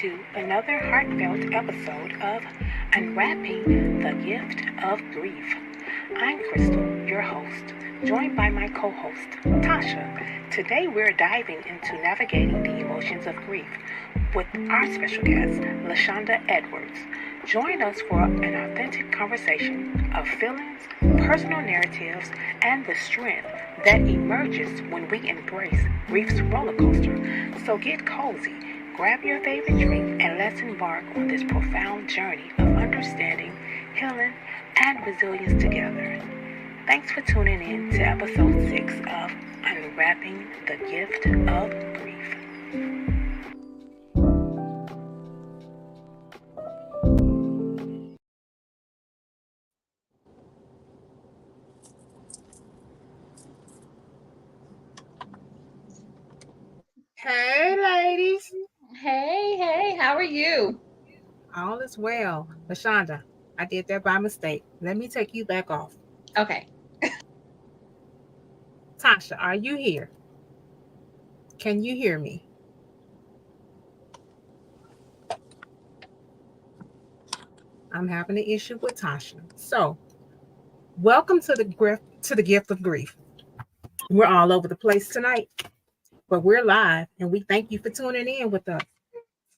to another heartfelt episode of Unwrapping the Gift of Grief. I'm Crystal, your host, joined by my co-host, Tasha. Today we're diving into navigating the emotions of grief with our special guest, Lashonda Edwards. Join us for an authentic conversation of feelings, personal narratives, and the strength that emerges when we embrace grief's roller coaster. So get cozy, grab your favorite drink, and let's embark on this profound journey of understanding, healing, and resilience together. Thanks for tuning in to episode 6 of Unwrapping the Gift of Grief. Hey, ladies. Hey, how are you? All is well. Lashonda, I did that by mistake. Let me take you back off. Okay. Tasha, are you here? Can you hear me? I'm having an issue with Tasha. So, welcome to the gift of grief. We're all over the place tonight, but we're live, and we thank you for tuning in with us.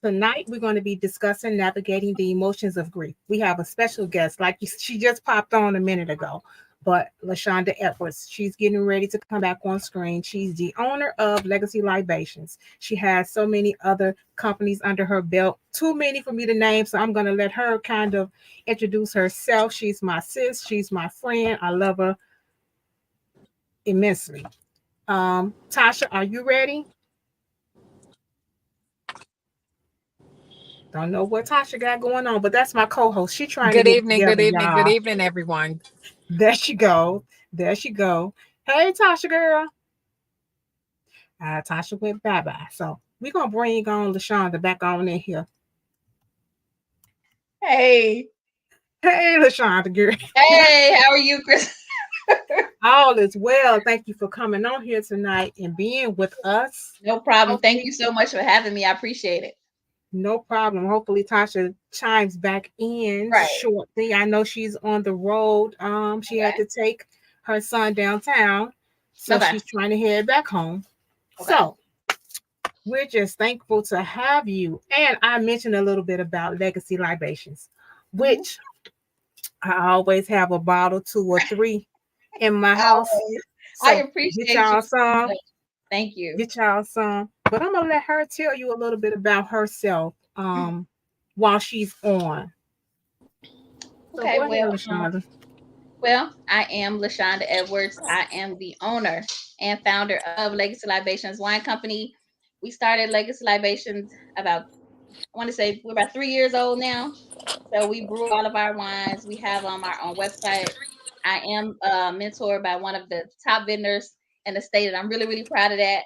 Tonight, we're going to be discussing navigating the emotions of grief. We have a special guest, she just popped on a minute ago, but Lashonda Edwards, she's getting ready to come back on screen. She's the owner of Legacy Libations. She has so many other companies under her belt, too many for me to name, so I'm going to let her kind of introduce herself. She's my sis. She's my friend. I love her immensely. Tasha, are you ready? Don't know what Tasha got going on, but that's my co-host. She trying to Good get it evening, together, good evening, good y'all. evening, everyone. There she go. There she go. Hey, Tasha girl. Tasha went bye-bye. So we're going to bring on Lashonda back on in here. Hey. Hey, Lashonda girl. Hey, how are you, Chris? All is well. Thank you for coming on here tonight and being with us. No problem. Thank you so much for having me. I appreciate it. No problem. Hopefully Tasha chimes back in shortly. I know she's on the road. She had to take her son downtown, so she's trying to head back home. So we're just thankful to have you. And I mentioned a little bit about Legacy Libations, which I always have a bottle, 2 or 3 in my house. So I appreciate y'all some. Thank you. Get y'all some. But I'm gonna let her tell you a little bit about herself while she's on. Okay, well, I am Lashonda Edwards. I am the owner and founder of Legacy Libations Wine Company. We started Legacy Libations about, I want to say we're about 3 years old now. So we brew all of our wines. We have our own website. I am mentored by one of the top vendors in the state, and I'm really, really proud of that.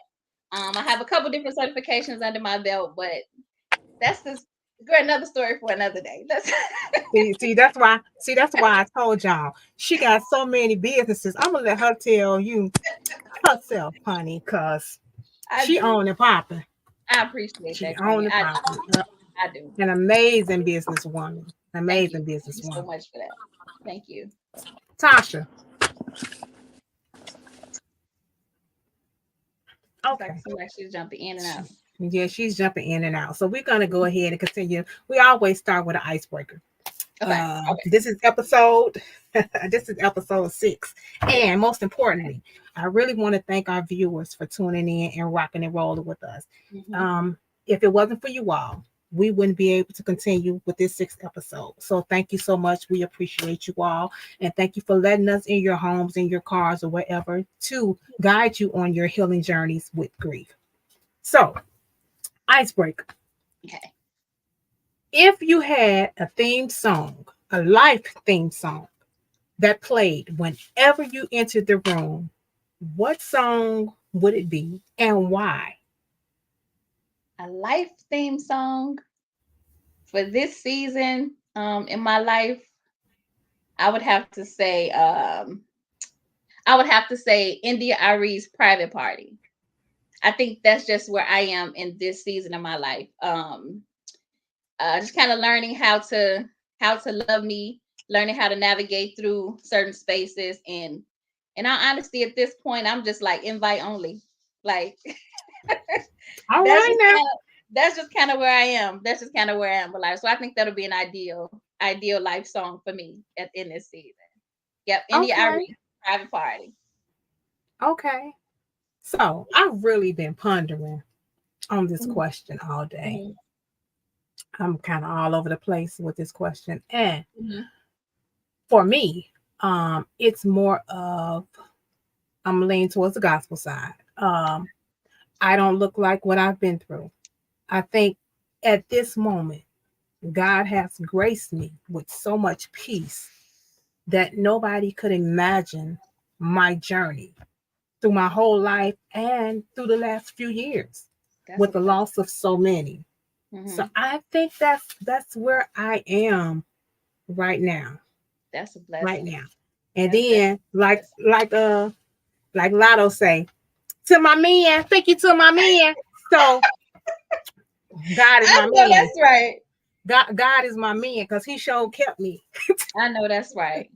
I have a couple different certifications under my belt, but that's another story for another day. see, that's why I told y'all she got so many businesses. I'm gonna let her tell you herself, honey, cause she own and popping. I appreciate that. She own and popping. I do. An amazing businesswoman. Amazing businesswoman. Thank you so much for that. Thank you. Tasha. Okay. Like she's jumping in and out. Yeah, she's jumping in and out. So we're gonna go ahead and continue. We always start with an icebreaker. Okay. This is episode 6. And most importantly, I really want to thank our viewers for tuning in and rocking and rolling with us. If it wasn't for you all, we wouldn't be able to continue with this 6th episode. So thank you so much. We appreciate you all. And thank you for letting us in your homes, in your cars, or wherever to guide you on your healing journeys with grief. So, icebreaker. Okay. If you had a theme song, a life theme song that played whenever you entered the room, what song would it be and why? A life theme song for this season in my life, I would have to say India Arie's Private Party. I think that's just where I am in this season of my life. just kind of learning how to love me, learning how to navigate through certain spaces, and in all honesty, at this point, I'm just like invite only. Like All that's right just now. that's just kind of where I am. That's just kind of where I am with life. So I think that'll be an ideal life song for me in this season. Yep, India Okay. Irie, private party. Okay. So I've really been pondering on this Mhm. question all day. Mhm. I'm kind of all over the place with this question. And Mhm. for me, it's more of I'm leaning towards the gospel side. I don't look like what I've been through. I think at this moment, God has graced me with so much peace that nobody could imagine my journey through my whole life and through the last few years That's a with the blessing. loss of so many. So Mhm. I think that's where I am right now. That's a Right blessing. now. And That's definitely then a blessing. like Lotto say, to my man, thank you to my man. So God is I my know man. that's right. God is my man because he sure kept me. I know that's right.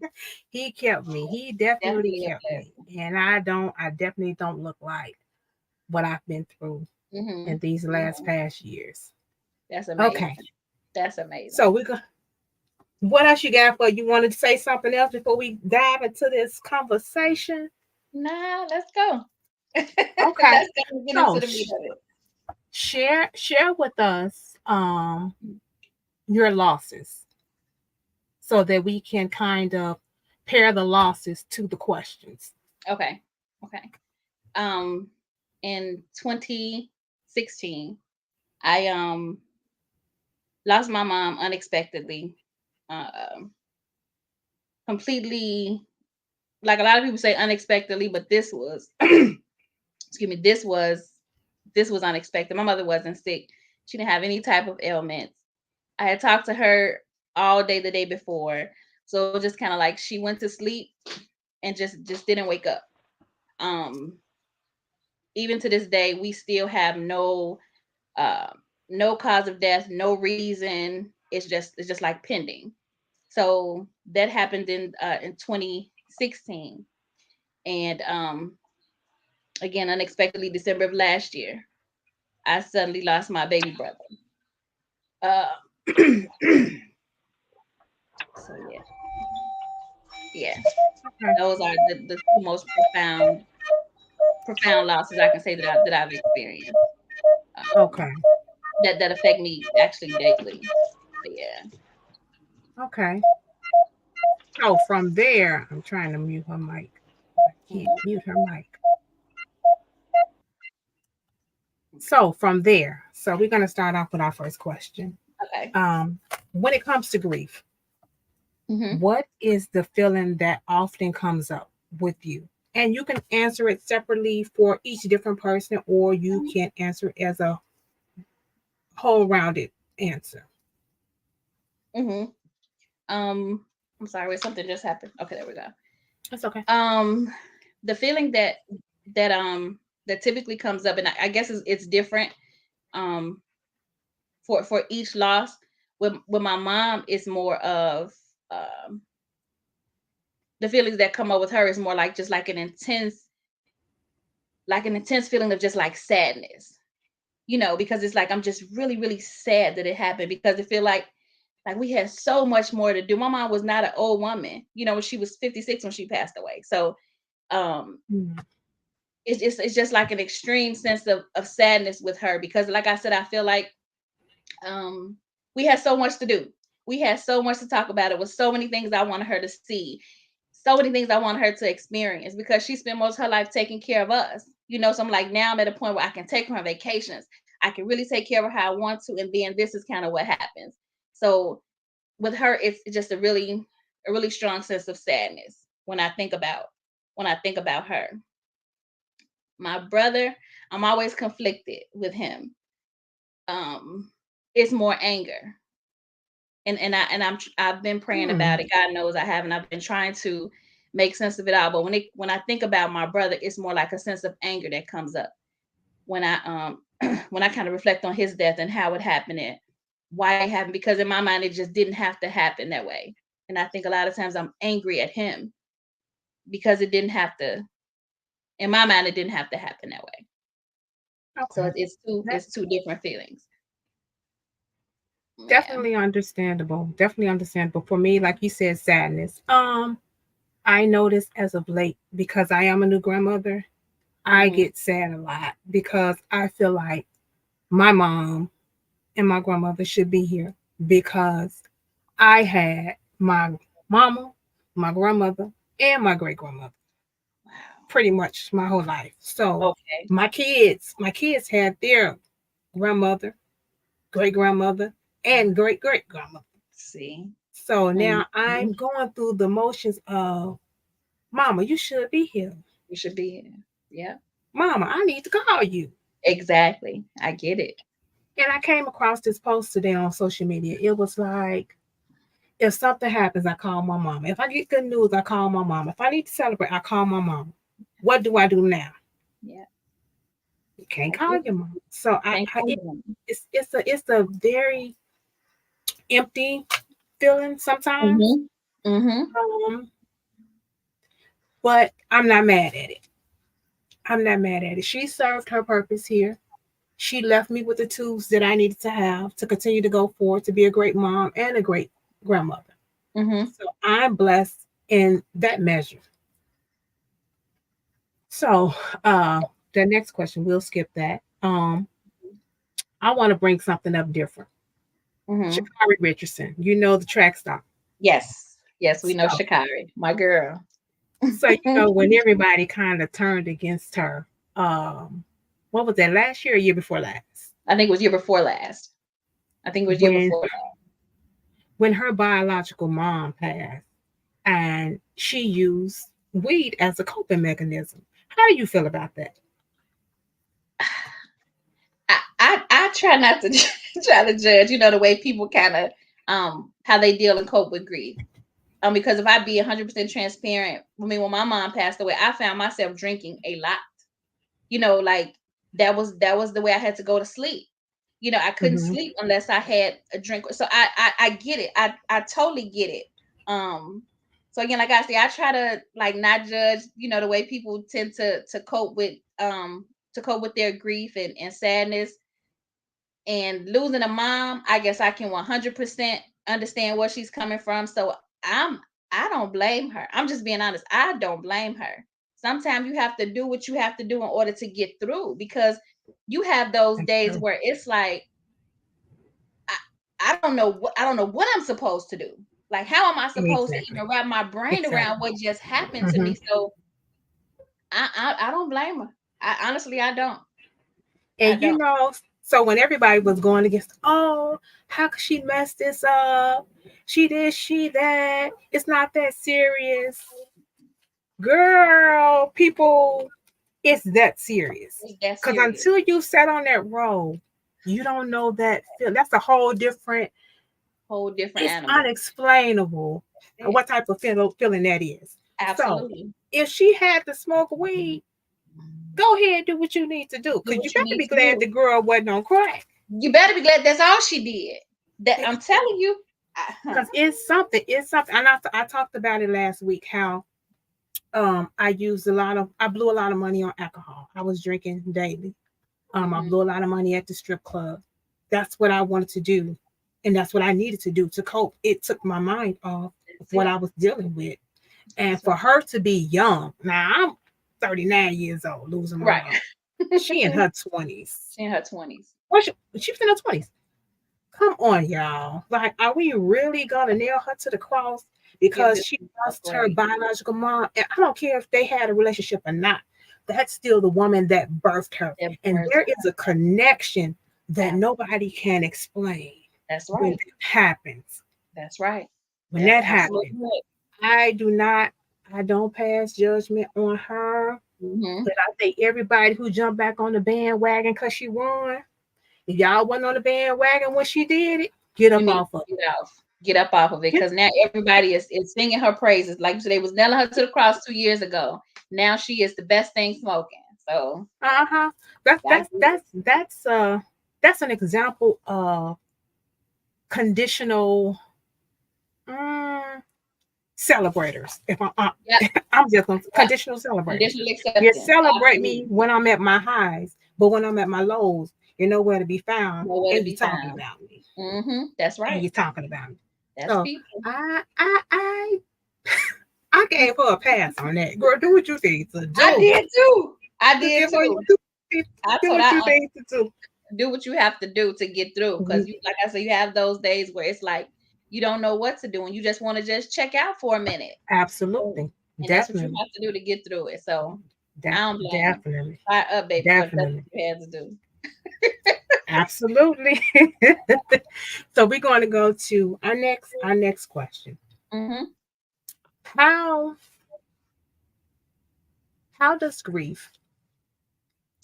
He kept me. He definitely Definitely a kept me. blessing. And I definitely don't look like what I've been through in Mhm. these last Mhm. past years. That's Okay. amazing. That's amazing. So we go. What else you got for you? Wanted to say something else before we dive into this conversation? Nah, let's go. Let's Okay. go get So into the meat of it. share with us your losses so that we can kind of pair the losses to the questions. Okay. Okay. Um, in 2016, I lost my mom unexpectedly. Um, Completely, like a lot of people say unexpectedly, but this was excuse me, this was unexpected. My mother wasn't sick. She didn't have any type of ailments. I had talked to her all day the day before. So it was just kind of like she went to sleep and just didn't wake up. Um Even to this day, we still have uh no cause of death, no reason. It's just like pending. So that happened in 2016. And again, unexpectedly, December of last year, I suddenly lost my baby brother. Uh, so yeah, Okay. those are the two most profound losses I can say that I've experienced. Um, Okay. that affect me actually daily. But yeah. Okay. So from there, I'm trying to mute her mic. I can't Mhm. mute her mic. So from there, so we're going to start off with our first question. Okay. Um, when it comes to grief, Hmm. what is the feeling that often comes up with you? And you can answer it separately for each different person, or you can answer it as a whole rounded answer. Hmm. Um, I'm sorry, wait, something just happened. Okay, there we go. That's okay. Um, the feeling that typically comes up, and I guess it's different. Um, for each loss. With my mom, it's more of um the feelings that come up with her is more like just like an intense feeling of just like sadness, because it's like I'm just really, really sad that it happened because I feel like we had so much more to do. My mom was not an old woman, when she was 56 when she passed away. So um Mm. it's just like an extreme sense of sadness with her because like I said, I feel like um we had so much to do. We had so much to talk about. It was so many things I wanted her to see, so many things I wanted her to experience because she spent most of her life taking care of us. So I'm like, now I'm at a point where I can take her on vacations. I can really take care of her how I want to, and then this is kind of what happens. So with her, it's just a really strong sense of sadness when I think about her. My brother, I'm always conflicted with him. Um, it's more anger, I've been praying Hmm. about it. God knows I haven't. I've been trying to make sense of it all. But when I think about my brother, it's more like a sense of anger that comes up when I when I kind of reflect on his death and how it happened why it happened, because in my mind, it just didn't have to happen that way. And I think a lot of times I'm angry at him because it didn't have to, in my mind, it didn't have to happen that way. So Okay. it's two different feelings. Definitely understandable. Definitely understandable. For me, like you said, sadness. I noticed as of late, because I am a new grandmother, I get sad a lot because I feel like my mom and my grandmother should be here, because I had my mama, my grandmother, and my great grandmother pretty much my whole life. So my kids had their grandmother, great grandmother, and great great grandmother. See. So now I'm going through the motions of, Mama, you should be here. You should be here. Yeah. Mama, I need to call you. Exactly. I get it. And I came across this post today on social media. It was like, if something happens, I call my mama. If I get good news, I call my mama. If I need to celebrate, I call my mama. What do I do now? Yeah. You can't call your mom. So it's a very empty feeling sometimes. But I'm not mad at it. I'm not mad at it. She served her purpose here. She left me with the tools that I needed to have to continue to go forward, to be a great mom and a great grandmother. So I'm blessed in that measure. So the next question, we'll skip that. I want to bring something up different. Sha'Carri Richardson, you know, the track star. Yes, we know Sha'Carri, my girl. So you know, when everybody kind of turned against her, what was that, last year or year before last? I think it was year before last. When her biological mom passed, and she used weed as a coping mechanism. How do you feel about that? I try not to try to judge, you know, the way people kind of how they deal and cope with grief. Because if I be 100% transparent, I mean, when my mom passed away, I found myself drinking a lot. You know, like that was the way I had to go to sleep. You know, I couldn't sleep unless I had a drink. So I get it. I totally get it. So again, like I say, I try to like not judge, you know, the way people tend to cope with their grief and sadness. And losing a mom, I guess I can 100% understand where she's coming from. So I don't blame her. I'm just being honest. I don't blame her. Sometimes you have to do what you have to do in order to get through, because you have those days where it's like I don't know what I'm supposed to do. Like, how am I supposed to even wrap my brain around what just happened to me? So I don't blame her. I honestly, I don't. And you know, so when everybody was going against, oh, how could she mess this up? She this, she that. It's not that serious. Girl, people, it's that serious. Because until you sat on that road, you don't know that feel. That's a whole different it's animal. Unexplainable what type of feeling that is. Absolutely. So if she had to smoke weed, go ahead and do what you need to do. Because you better be glad the girl wasn't on crack. You better be glad that's all she did. That I'm telling you. Because it's something. And I talked about it last week, how I blew a lot of money on alcohol. I was drinking daily. I blew a lot of money at the strip club. That's what I wanted to do. And that's what I needed to do to cope. It took my mind off of what I was dealing with. And for her to be young, now I'm 39 years old, losing my mom. She in her 20s. She in her 20s. She was in her 20s. Come on, y'all. Like, are we really gonna nail her to the cross because she lost her biological mom? And I don't care if they had a relationship or not. That's still the woman that birthed her. And there is a connection that nobody can explain. That's right. When that happens. That's right. When that happens. I don't pass judgment on her. But I think everybody who jumped back on the bandwagon because she won, if y'all wasn't on the bandwagon when she did it, get up off of it. Get up off of it, because now everybody is singing her praises. Like you said, they was nailing her to the cross 2 years ago. Now she is the best thing smoking. So that's an example of conditional celebrators. If Yep. I'm just gonna Yep. conditional celebrators. Conditional You acceptance. celebrate me Absolutely. when I'm at my highs, but when I'm at my lows, you're nowhere to be found, Nowhere to and be you're talking found. about me, That's and right. you're talking about me. That's So people. I gave her a pass on that. Girl, do what you need to do. I did too. I Just did give her, too. I do told what you I need to do. do what you have to do to get through. Because you, like I said, you have those days where it's like you don't know what to do and you just want to just check out for a minute. Absolutely. And that's what you Definitely. have to do to get through it. So I don't blame you. Definitely. Fire up, baby, because that's Definitely. what you had to do. Absolutely. So we're going to go to our next question. Mm-hmm. How does grief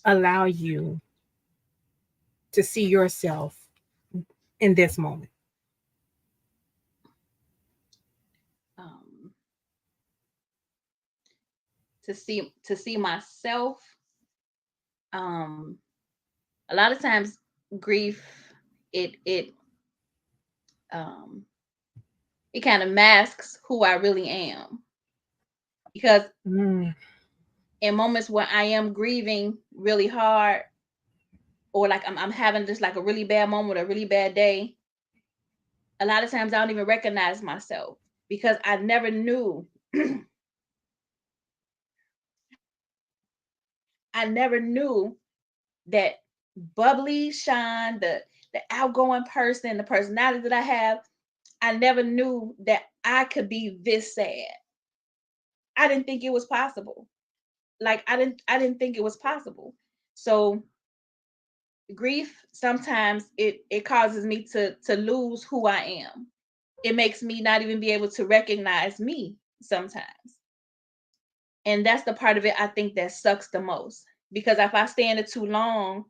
allow you to see yourself in this moment? Um, to see myself. A lot of times, grief it um it kind of masks who I really am because in moments where I am grieving really hard or like I'm having just like a really bad moment, a really bad day, a lot of times I don't even recognize myself because I never knew I never knew that bubbly shine, the outgoing person, the personality that I have, I never knew that I could be this sad. I didn't think it was possible. Like I didn't think it was possible. So grief sometimes it causes me to lose who I am. It makes me not even be able to recognize me sometimes. And that's the part of it I think that sucks the most. Because if I stay in it too long,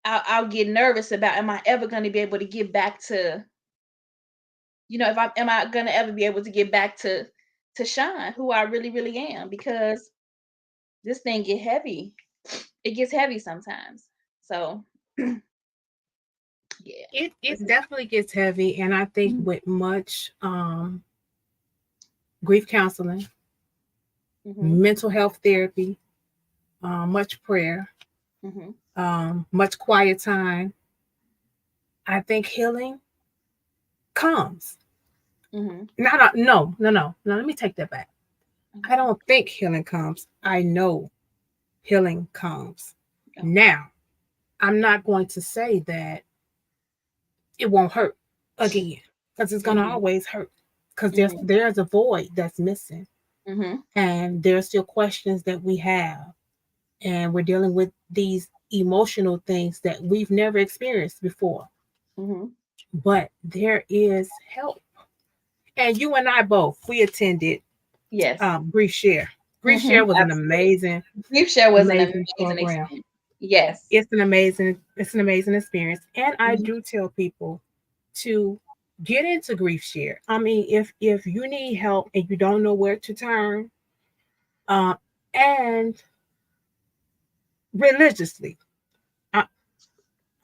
I'll get nervous about am I ever going to be able to get back to, if am I going to ever be able to get back to shine who I really really am, because this thing get heavy. It gets heavy sometimes. So yeah. It definitely gets heavy, and I think with much grief counseling, mental health therapy, much prayer, much quiet time, I think healing comes. No. Let me take that back. I don't think healing comes. I know healing comes. Now, I'm not going to say that it won't hurt again, because it's going to always hurt, because there's a void that's missing, and there's still questions that we have, and we're dealing with these emotional things that we've never experienced before. But there is help, and you and I both, we attended Grief Share. Grief Share was an amazing Grief Share was an amazing amazing program. experience. Yes, It's an amazing experience, and I do tell people to get into Grief Share. I mean, if you need help and you don't know where to turn, and religiously, I,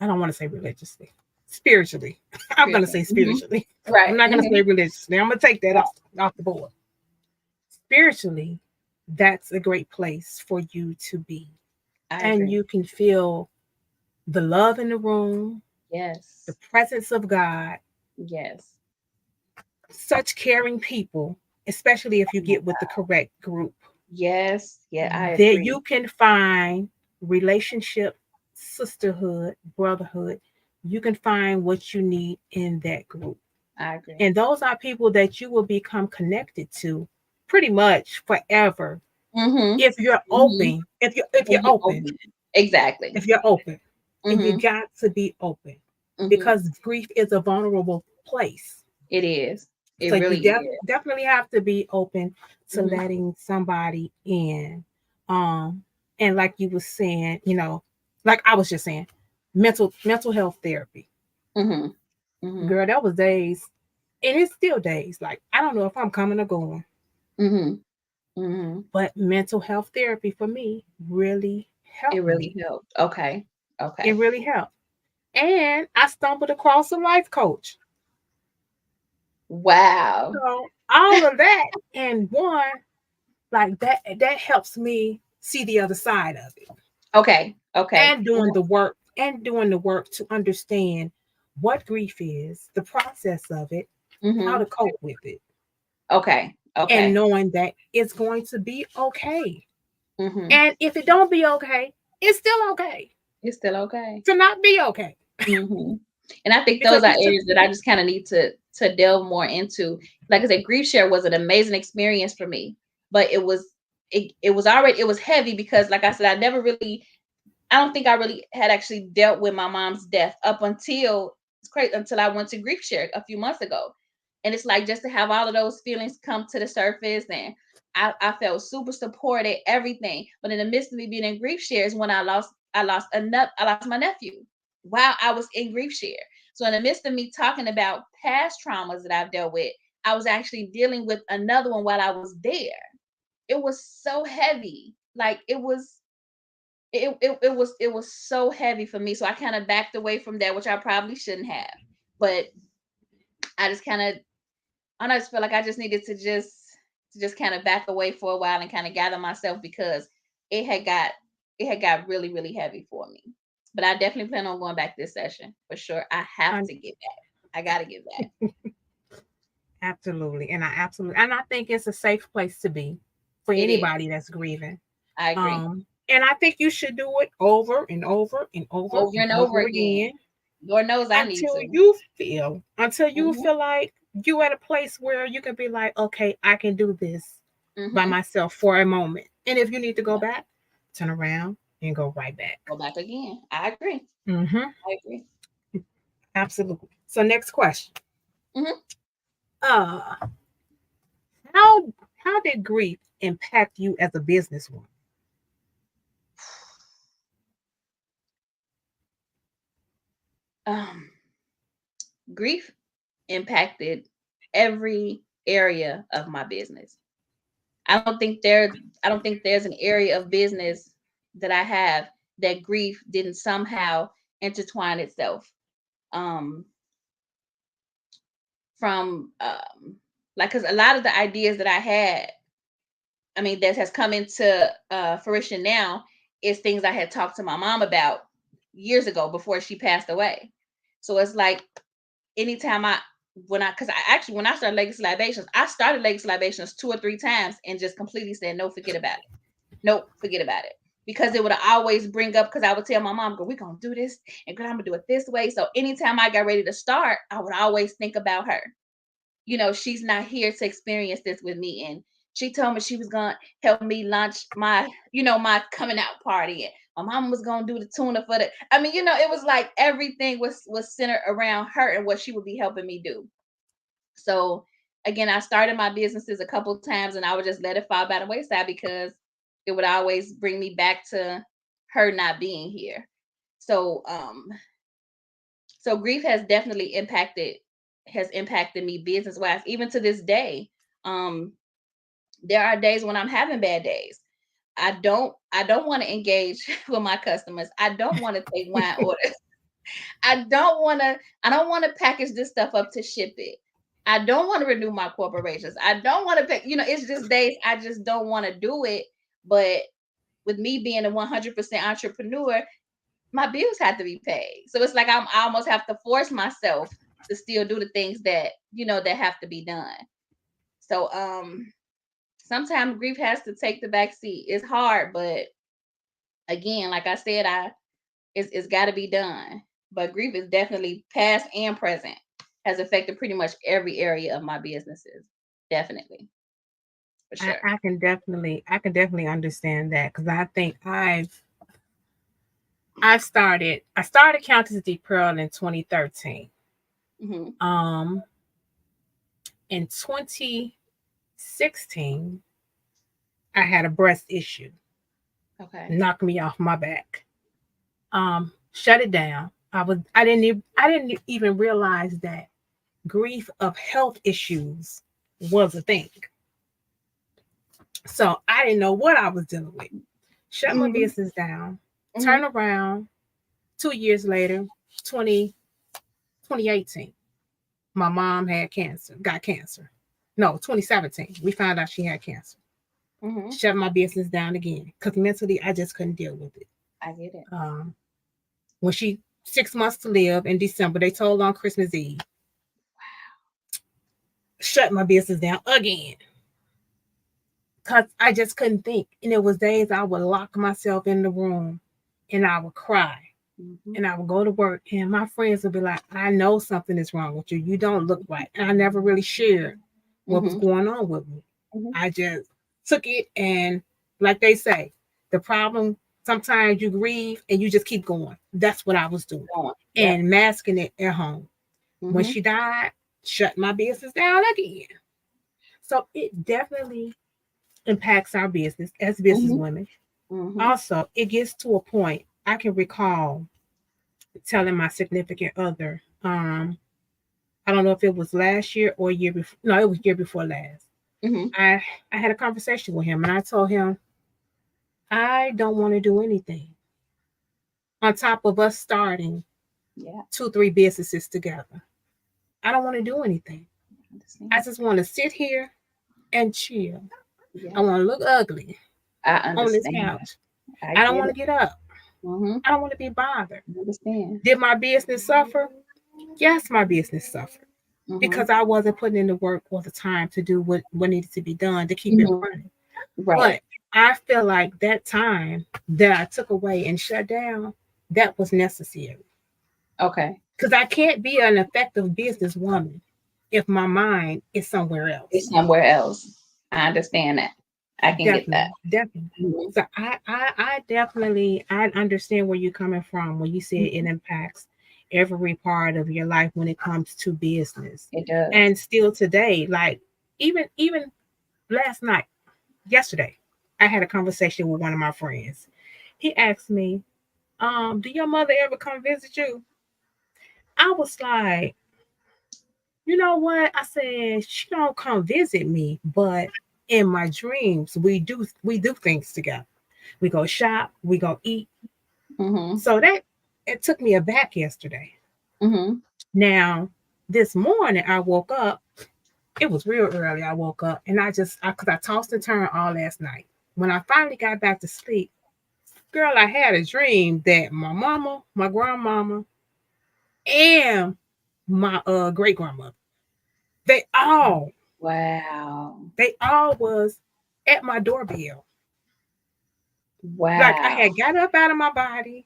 I don't want to say religiously, spiritually. I'm going to say spiritually. Right. I'm not going to say religiously. I'm going to take that off the board. Spiritually, that's a great place for you to be. And you can feel the love in the room. Yes. The presence of God. Yes. Such caring people, especially if you get with the correct group. Yes. Yeah, I agree. agree. You can find relationship, sisterhood, brotherhood. You can find what you need in that group. I agree. And those are people that you will become connected to pretty much forever. If you're open, if you're open. Exactly. If you're open. And you got to be open, because grief is a vulnerable place. It is. It so really you is. definitely have to be open to letting somebody in. And like you were saying, like I was just saying, mental health therapy. Girl, that was days, and it's still days. Like, I don't know if I'm coming or going. But mental health therapy for me really helped. It really helped. Okay. It really helped. And I stumbled across a life coach. Wow. So all of that and one, like that helps me see the other side of it. Okay. And doing the work to understand what grief is, the process of it, how to cope with it. Okay. And knowing that it's going to be okay. Mm-hmm. And if it don't be okay, it's still okay. It's still okay to not be okay. Mm-hmm. And I think those are areas that I just kind of need to delve more into. Like I said, grief share was an amazing experience for me, but it was heavy because, like I said, I don't think I really had actually dealt with my mom's death up until I went to grief share a few months ago. And it's like, just to have all of those feelings come to the surface, and I felt super supported, everything. But in the midst of me being in grief share is when I lost my nephew while I was in grief share. So in the midst of me talking about past traumas that I've dealt with, I was actually dealing with another one while I was there. It was so heavy. Like it was so heavy for me. So I kind of backed away from that, which I probably shouldn't have. But I just kind of I just felt like I just needed to just kind of back away for a while and kind of gather myself, because it had got really, really heavy for me. But I definitely plan on going back this session for sure. I have to get back. I got to get back. Absolutely. And I think it's a safe place to be for anybody that's grieving. I agree. And I think you should do it over and over and over again. Lord knows I need to. Until you feel like you at a place where you can be like, okay, I can do this by myself for a moment. And if you need to go back, turn around and go right back. Go back again. I agree. I agree. Absolutely. So next question. How did grief impact you as a businesswoman? Grief impacted every area of my business. I don't think there's an area of business that I have that grief didn't somehow intertwine itself. From like, because a lot of the ideas that I had, I mean, that has come into fruition now, is things I had talked to my mom about years ago before she passed away. So it's like, anytime when I started Legacy Libations, I started Legacy Libations 2 or 3 times and just completely said, no, forget about it. Nope, forget about it. Because it would always bring up, because I would tell my mom, we're going to do this, and I'm going to do it this way. So anytime I got ready to start, I would always think about her. She's not here to experience this with me. And she told me she was going to help me launch my coming out party. And my mom was going to do the tuna for it was like everything was centered around her and what she would be helping me do. So again, I started my businesses a couple of times, and I would just let it fall by the wayside because it would always bring me back to her not being here. So grief has definitely impacted me business wise, even to this day. There are days when I'm having bad days. I don't want to engage with my customers. I don't want to take wine orders. I don't want to package this stuff up to ship it. I don't want to renew my corporations. I don't want to pay, it's just days I just don't want to do it. But with me being a 100% entrepreneur, my bills have to be paid. So it's like I almost have to force myself to still do the things that, that have to be done. So sometimes grief has to take the back seat. It's hard, but again, like I said, it's got to be done. But grief is definitely past and present, has affected pretty much every area of my businesses. Definitely. For sure. I can definitely understand that, because I think I started Countess D Pearl in 2013. In 2016, I had a breast issue. Okay. Knocked me off my back. Shut it down. I didn't even realize that grief of health issues was a thing. So I didn't know what I was dealing with. Shut my business down. Turn around. 2 years later, 2018. My mom got cancer. No, 2017. We found out she had cancer. Shut my business down again because mentally I just couldn't deal with it. I get it. When she 6 months to live in December, they told on Christmas Eve. Wow. Shut my business down again. Because I just couldn't think. And it was days I would lock myself in the room and I would cry. And I would go to work and my friends would be like, I know something is wrong with you. You don't look right. And I never really shared what was going on with me. I just took it, and like they say, the problem, sometimes you grieve and you just keep going. That's what I was doing. And masking it at home. When she died, shut my business down again. So it definitely impacts our business as business women. Also, it gets to a point I can recall telling my significant other, I don't know if it was last year or year before. No, it was year before last. I had a conversation with him and I told him, I don't want to do anything. On top of us starting 2-3 businesses together, I don't want to do anything. I just want to sit here and chill. I want to look ugly on this couch. I don't want to get up. I don't want to be bothered. Did my business suffer? Yes, my business suffered. Because I wasn't putting in the work or the time to do what needed to be done to keep it running. But I feel like that time that I took away and shut down, that was necessary. Okay. Because I can't be an effective businesswoman if my mind is somewhere else. It's somewhere else. I understand that. I can get that. Definitely. So I definitely, I understand where you're coming from when you say it impacts every part of your life when it comes to business. It does. And still today, like even yesterday, I had a conversation with one of my friends. He asked me, do your mother ever come visit you? I was like, you know what? I said, she don't come visit me, but in my dreams, we do things together. We go shop, we go eat. So that it took me aback yesterday. Now, this morning I woke up. It was real early. I woke up and because I tossed and turned all last night. When I finally got back to sleep, girl, I had a dream that my mama, my grandmama, and my great grandmother, they all was at my doorbell. Wow. Like I had got up out of my body,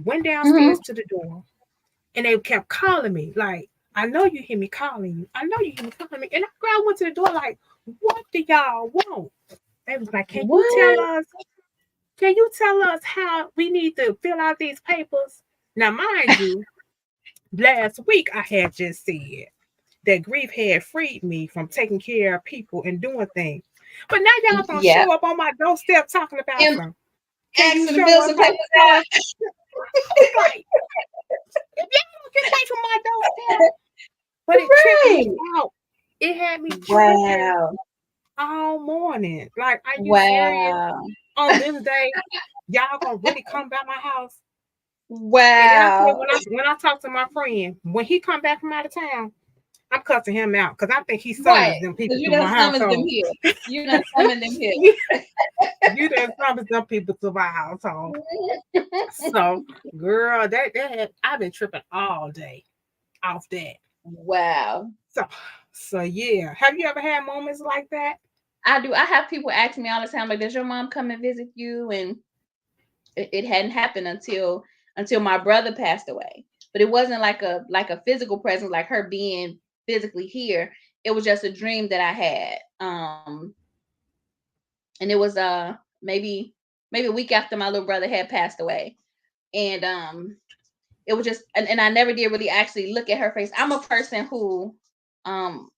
went downstairs to the door, and they kept calling me. Like, I know you hear me calling you. I know you hear me calling me. And I went to the door like, what do y'all want? They was like, can you tell us how we need to fill out these papers? Now, mind you, last week I had just said that grief had freed me from taking care of people and doing things. But now y'all gonna show up on my doorstep talking about something. Can you show us how? Like, if y'all don't get away from my doorstep. But it tripped me out. It had me tripping all morning. Like, are you serious? On this day, y'all gonna really come by my house? Wow. And when I talk to my friend, when he come back from out of town, I'm cussing him out because I think he summons them people to my household. You done summoned them here. You done summoned them people to my household. So, girl, that I've been tripping all day off that. Wow. So yeah. Have you ever had moments like that? I do. I have people ask me all the time, like, does your mom come and visit you? And it hadn't happened until my brother passed away. But it wasn't like a physical presence, like her being physically here. It was just a dream that I had. And it was maybe a week after my little brother had passed away. And it was just and I never did really actually look at her face. I'm a person who I'm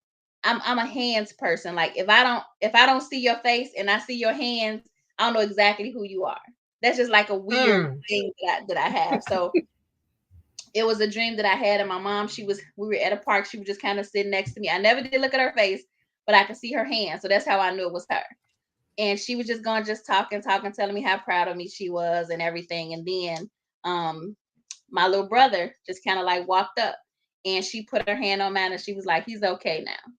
a hands person. Like if I don't see your face and I see your hands, I don't know exactly who you are. That's just like a weird thing that I have. So it was a dream that I had, and my mom, we were at a park. She was just kind of sitting next to me. I never did look at her face, but I could see her hands. So that's how I knew it was her. And she was just talking, telling me how proud of me she was and everything. And then my little brother just kind of like walked up and she put her hand on mine and she was like, he's okay now.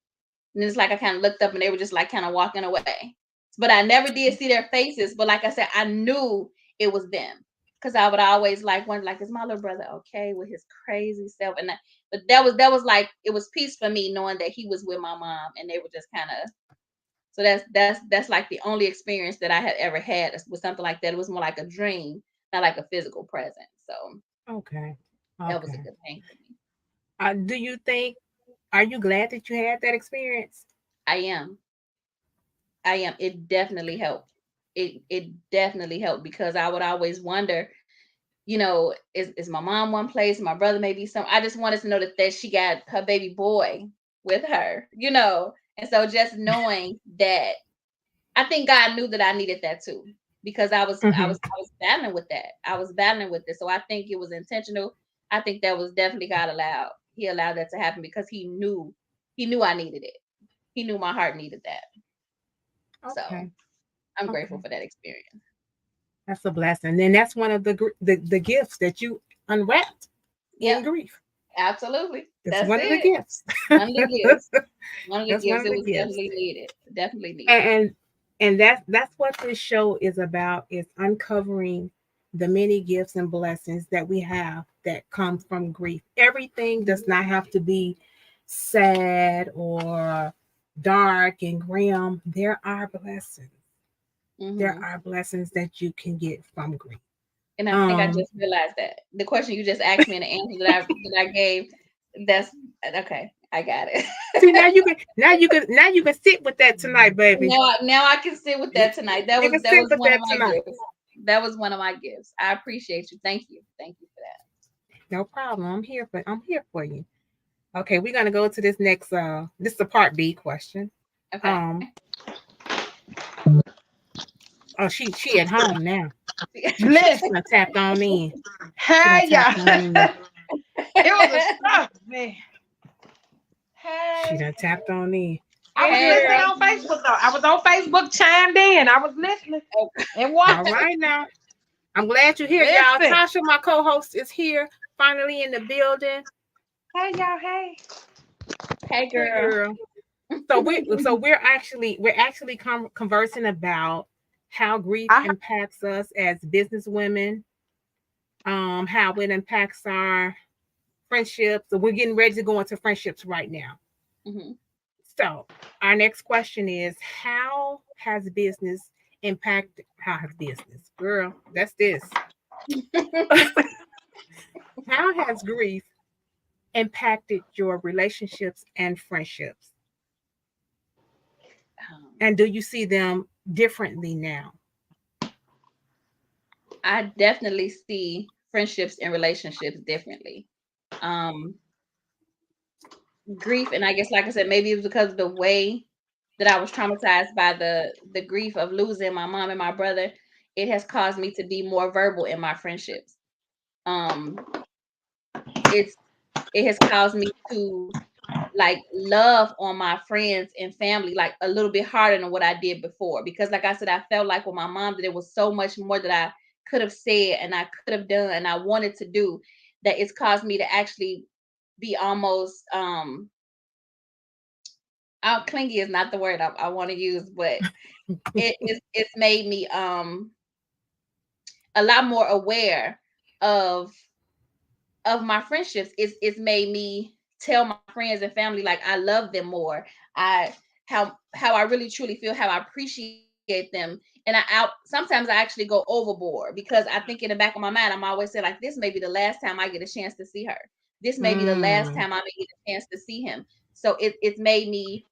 And it's like I kind of looked up and they were just like kind of walking away. But I never did see their faces. But like I said, I knew it was them. Because I would always like wonder, like, is my little brother okay with his crazy self? And but that was like, it was peace for me knowing that he was with my mom and they were just kind of. So that's like the only experience that I had ever had with something like that. It was more like a dream, not like a physical presence. So Okay. that was a good thing for me. Do you think? Are you glad that you had that experience? I am. It definitely helped. It definitely helped because I would always wonder, is my mom one place, my brother maybe some. I just wanted to know that she got her baby boy with her, And so just knowing that, I think God knew that I needed that too, because I was battling with that. I was battling with it. So I think it was intentional. I think that was definitely God allowed. He allowed that to happen because he knew I needed it. He knew my heart needed that. So I'm grateful for that experience. That's a blessing. And that's one of the gifts that you unwrapped in grief. Absolutely. That's one of the gifts. One of the gifts. One of the gifts. It was definitely needed. Definitely needed. And that's what this show is about, is uncovering the many gifts and blessings that we have that come from grief. Everything does not have to be sad or dark and grim. There are blessings. There are blessings that you can get from grief. And I think I just realized that the question you just asked me and the answer that I gave, that's okay. I got it. See, now you can sit with that tonight, baby. Now I can sit with that tonight. That was one of my gifts. That was one of my gifts. I appreciate you. Thank you for that. No problem. I'm here for you. Okay, we're gonna go to this next. This is a part B question. Okay. Oh, she at home now. Listen, I tapped on in. Hey, y'all. It was a stuff, man. Hey. She done tapped on in. I was listening on Facebook though. I was on Facebook, chimed in. I was listening and watching. All right now. I'm glad you're here, y'all. Tasha, my co-host, is here, finally in the building. Hey, y'all. Hey. Hey, girl. So we're actually conversing about how grief impacts us as business women, how it impacts our friendships. So we're getting ready to go into friendships right now. Mm-hmm. So our next question is, how has business, girl, that's this. How has grief impacted your relationships and friendships? And do you see them differently now? I definitely see friendships and relationships differently. Grief, and I guess, like I said, maybe it was because of the way that I was traumatized by the grief of losing my mom and my brother. It has caused me to be more verbal in my friendships. It has caused me to like love on my friends and family like a little bit harder than what I did before, because like I said, I felt like with my mom that there was so much more that I could have said and I could have done and I wanted to do, that it's caused me to actually be almost clingy is not the word I want to use, but it's made me a lot more aware of my friendships. It's made me tell my friends and family like I love them more. How I really truly feel, how I appreciate them. And I sometimes I actually go overboard, because I think in the back of my mind, I'm always saying like, this may be the last time I get a chance to see her. This may be the last time I may get a chance to see him. So it's made me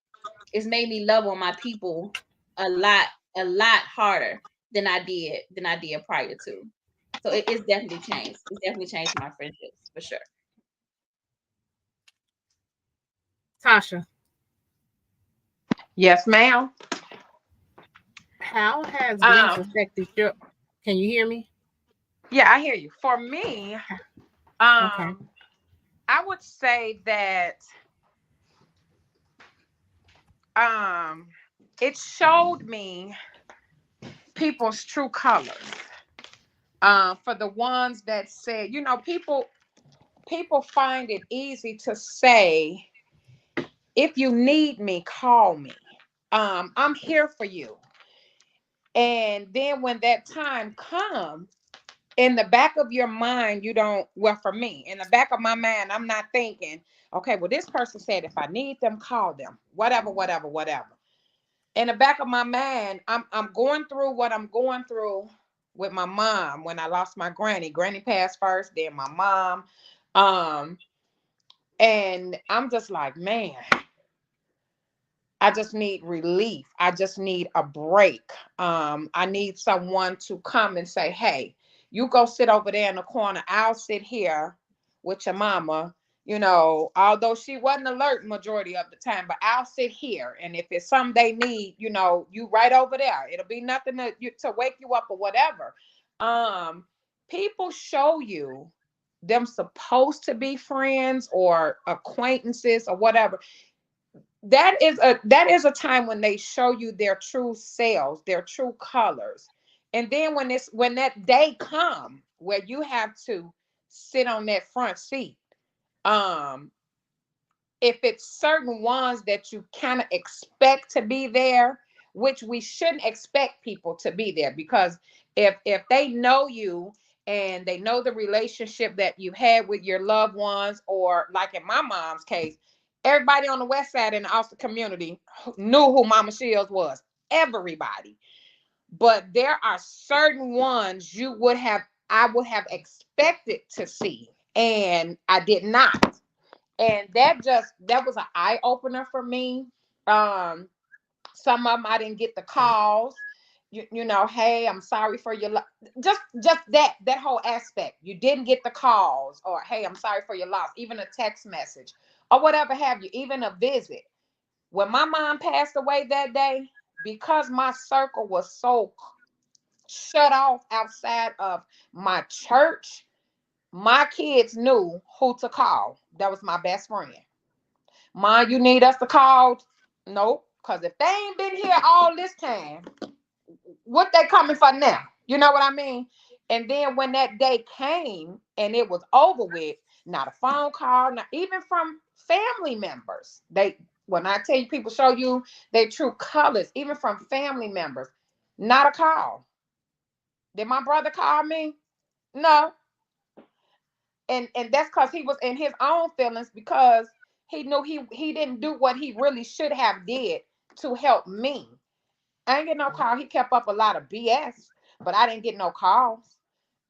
love on my people a lot harder than I did prior to. So it's definitely changed. It's definitely changed my friendships for sure. Tasha. Yes, ma'am. How has grief affected your? Can you hear me? Yeah, I hear you. For me, I would say that it showed me people's true colors. For the ones that said, you know, people find it easy to say, if you need me, call me. I'm here for you. And then when that time comes, in the back of your mind, you don't, well, for me, in the back of my mind, I'm not thinking, okay, well, this person said, if I need them, call them, whatever, whatever, whatever. In the back of my mind, I'm going through what I'm going through with my mom when I lost my granny. Granny passed first, then my mom. And I'm just like, man, I just need relief. I just need a break. I need someone to come and say, hey, you go sit over there in the corner. I'll sit here with your mama. You know, although she wasn't alert majority of the time, but I'll sit here. And if it's something they need, you know, you right over there. It'll be nothing to wake you up or whatever. People show you them supposed to be friends or acquaintances or whatever. That is a time when they show you their true selves, their true colors. And then when that day come where you have to sit on that front seat, if it's certain ones that you kind of expect to be there, which we shouldn't expect people to be there, because if they know you and they know the relationship that you had with your loved ones, or like in my mom's case, everybody on the west side in the Austin community knew who Mama Shields was. Everybody. But there are certain ones I would have expected to see, and I did not. And that was an eye opener for me. Some of them I didn't get the calls. You know, hey, I'm sorry for your just that whole aspect. You didn't get the calls, or hey, I'm sorry for your loss. Even a text message or whatever have you. Even a visit. When my mom passed away that day, because my circle was so shut off outside of my church, my kids knew who to call. That was my best friend. Mom, you need us to call? Nope. Because if they ain't been here all this time, what they coming for now? You know what I mean? And then when that day came and it was over with, not a phone call, not even from family members. When I tell you, people show you their true colors, even from family members, not a call. Did my brother call me? No. And that's because he was in his own feelings, because he knew he didn't do what he really should have did to help me. I didn't get no call. He kept up a lot of BS, but I didn't get no calls.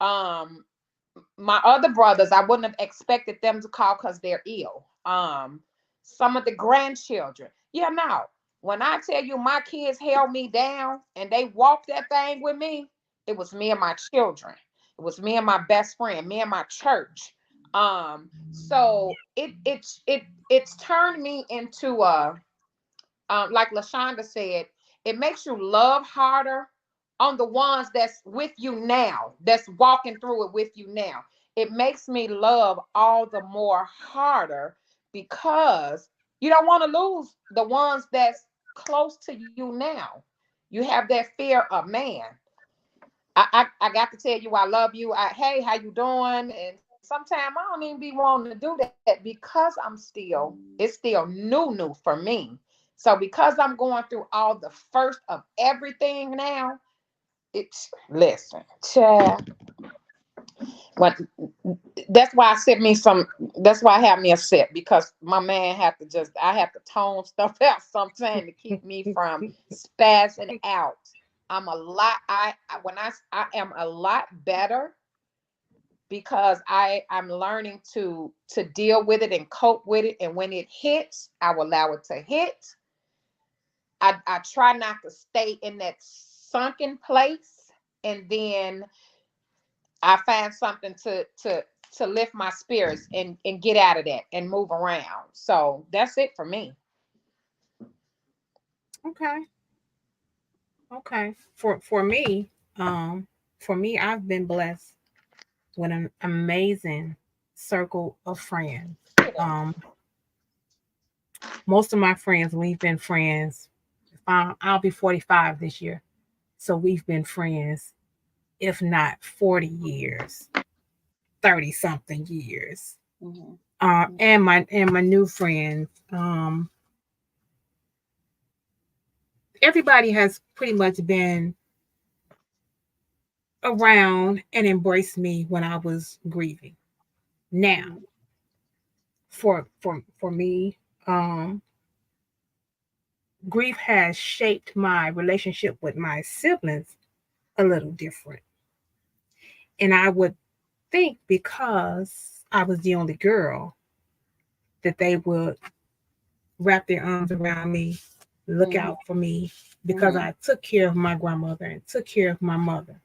My other brothers, I wouldn't have expected them to call because they're ill. Some of the grandchildren. Yeah, no. When I tell you my kids held me down and they walked that thing with me, it was me and my children. It was me and my best friend, me and my church. So it's turned me into like Lashonda said, it makes you love harder on the ones that's with you now, that's walking through it with you now. It makes me love all the more harder, because you don't want to lose the ones that's close to you now. You have that fear of, man, I got to tell you I love you. Hey, how you doing? And sometimes I don't even be wanting to do that, because it's still new for me. So because I'm going through all the first of everything now, listen, child. What That's why that's why I have me a set, because my man I have to tone stuff out sometimes to keep me from spazzing out. I'm a lot I am a lot better, because I'm learning to deal with it and cope with it. And when it hits, I will allow it to hit. I try not to stay in that sunken place, and then I find something to lift my spirits and get out of that and move around. So that's it for me. Okay. For me, I've been blessed with an amazing circle of friends. Um, Most of my friends, we've been friends. I'll be 45 this year. So we've been friends if not 40 years, 30 something years. And my new friends, everybody has pretty much been around and embraced me when I was grieving. Now, for me, grief has shaped my relationship with my siblings a little different. And I would think because I was the only girl that they would wrap their arms around me, look out for me, because I took care of my grandmother and took care of my mother.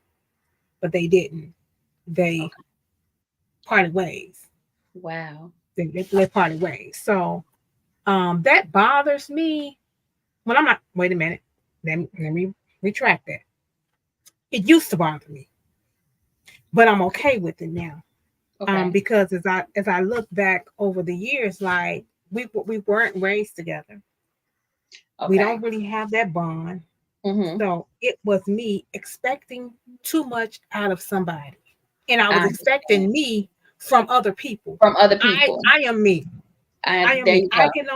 But they didn't. They parted ways. Wow. They parted ways. So that bothers me. Well, I'm not. Wait a minute. Let me retract that. It used to bother me, but I'm okay with it now. Because as I look back over the years, like we weren't raised together. We don't really have that bond. So it was me expecting too much out of somebody, and I was expecting me from other people. From other people. I am me. I am me. I can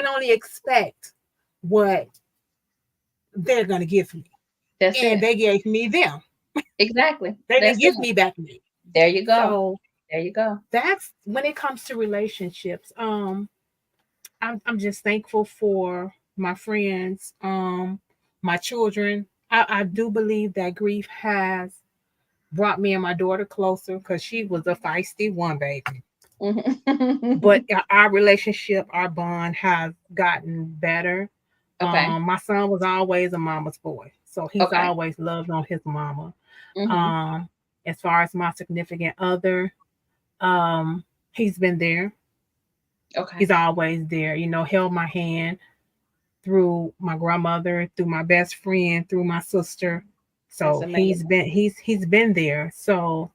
only expect what they're gonna give me. They gave me them. Exactly. They didn't give me back me. There you go. So there you go. That's when it comes to relationships. I'm just thankful for my friends, my children. I do believe that grief has brought me and my daughter closer because she was a feisty one, baby. But our relationship, our bond has gotten better. My son was always a mama's boy, so he's always loved on his mama. As far as my significant other, he's been there. He's always there, held my hand through my grandmother, through my best friend, through my sister. So he's been there. So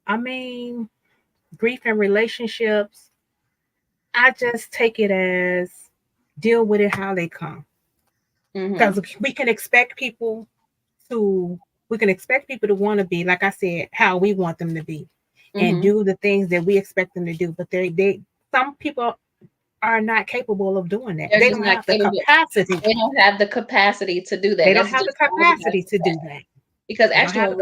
I mean, grief and relationships, I just take it as deal with it how they come. Because we can expect people to want to be, like I said, how we want them to be and do the things that we expect them to do. But some people are not capable of doing that. They don't have the capacity. They don't have the capacity to do that. They don't have the capacity to do that. Because actually,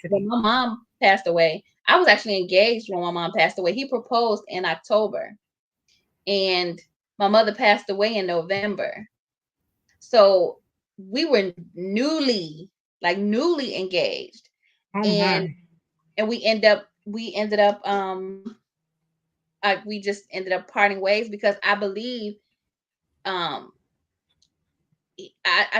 when my mom passed away, I was actually engaged when my mom passed away. He proposed in October, and my mother passed away in November. So we were newly engaged, and we ended up we just ended up parting ways because I believe I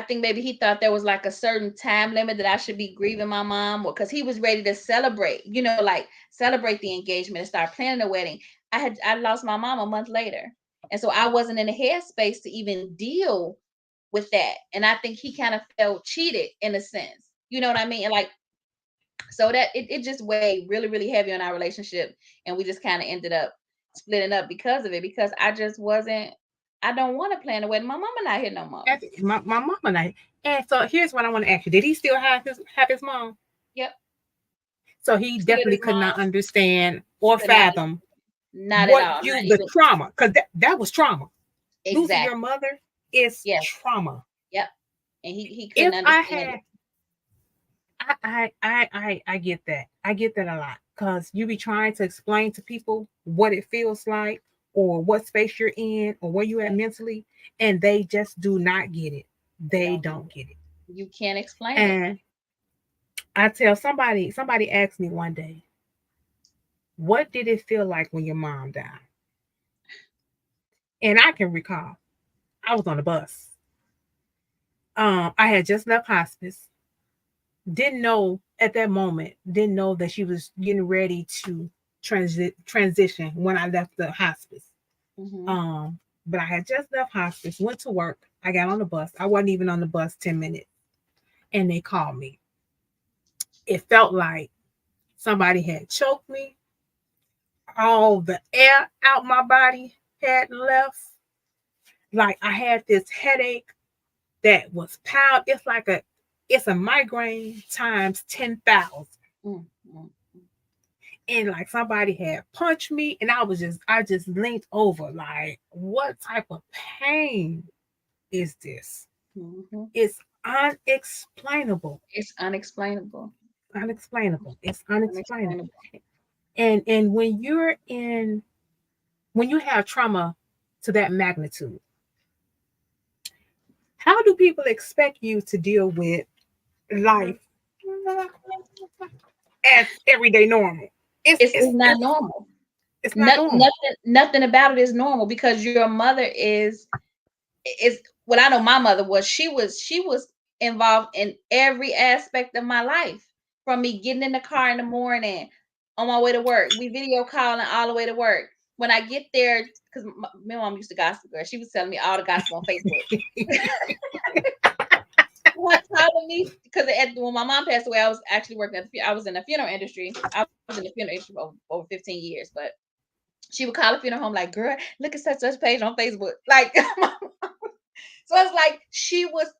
think maybe he thought there was like a certain time limit that I should be grieving my mom, because he was ready to celebrate, like celebrate the engagement and start planning the wedding. I lost my mom a month later, and so I wasn't in the headspace to even deal with that. And I think he kind of felt cheated in a sense, you know what I mean? And like, so that it just weighed really, really heavy on our relationship, and we just kind of ended up splitting up because of it, because I don't want to plan a wedding. My mama not here no more. My mama not. And so here's what I want to ask you: did he still have his mom? Yep. So he definitely could not understand or fathom not at all. The trauma, because that was trauma. Exactly. Losing your mother is trauma. Yep. And he couldn't understand. I get that. I get that a lot, because you be trying to explain to people what it feels like, or what space you're in, or where you're at mentally, and they just do not get it. They don't get it. You can't explain it. I tell somebody asked me one day, what did it feel like when your mom died? And I can recall, I was on the bus. I had just left hospice. Didn't know that she was getting ready to transition when I left the hospice. But I had just left hospice, went to work. I got on the bus. I wasn't even on the bus 10 minutes. And they called me. It felt like somebody had choked me. All the air out my body had left. Like I had this headache that was piled. It's like it's a migraine times 10,000. Mm-hmm. And like somebody had punched me, and I just leaned over, like, what type of pain is this? Mm-hmm. It's unexplainable. It's unexplainable. Unexplainable. It's unexplainable. Unexplainable. And when you have trauma to that magnitude, how do people expect you to deal with life as everyday normal? It's not normal. It's not normal. Nothing about it is normal, because your mother is what I know my mother was. She was involved in every aspect of my life, from me getting in the car in the morning on my way to work. We video calling all the way to work. When I get there, because my mom used to gossip, girl. She was telling me all the gossip on Facebook. What telling me, because when my mom passed away, I was actually working I was in the funeral industry. I was in the funeral industry for over 15 years, but she would call a funeral home like, girl, look at such page on Facebook. Like, so it's like she was,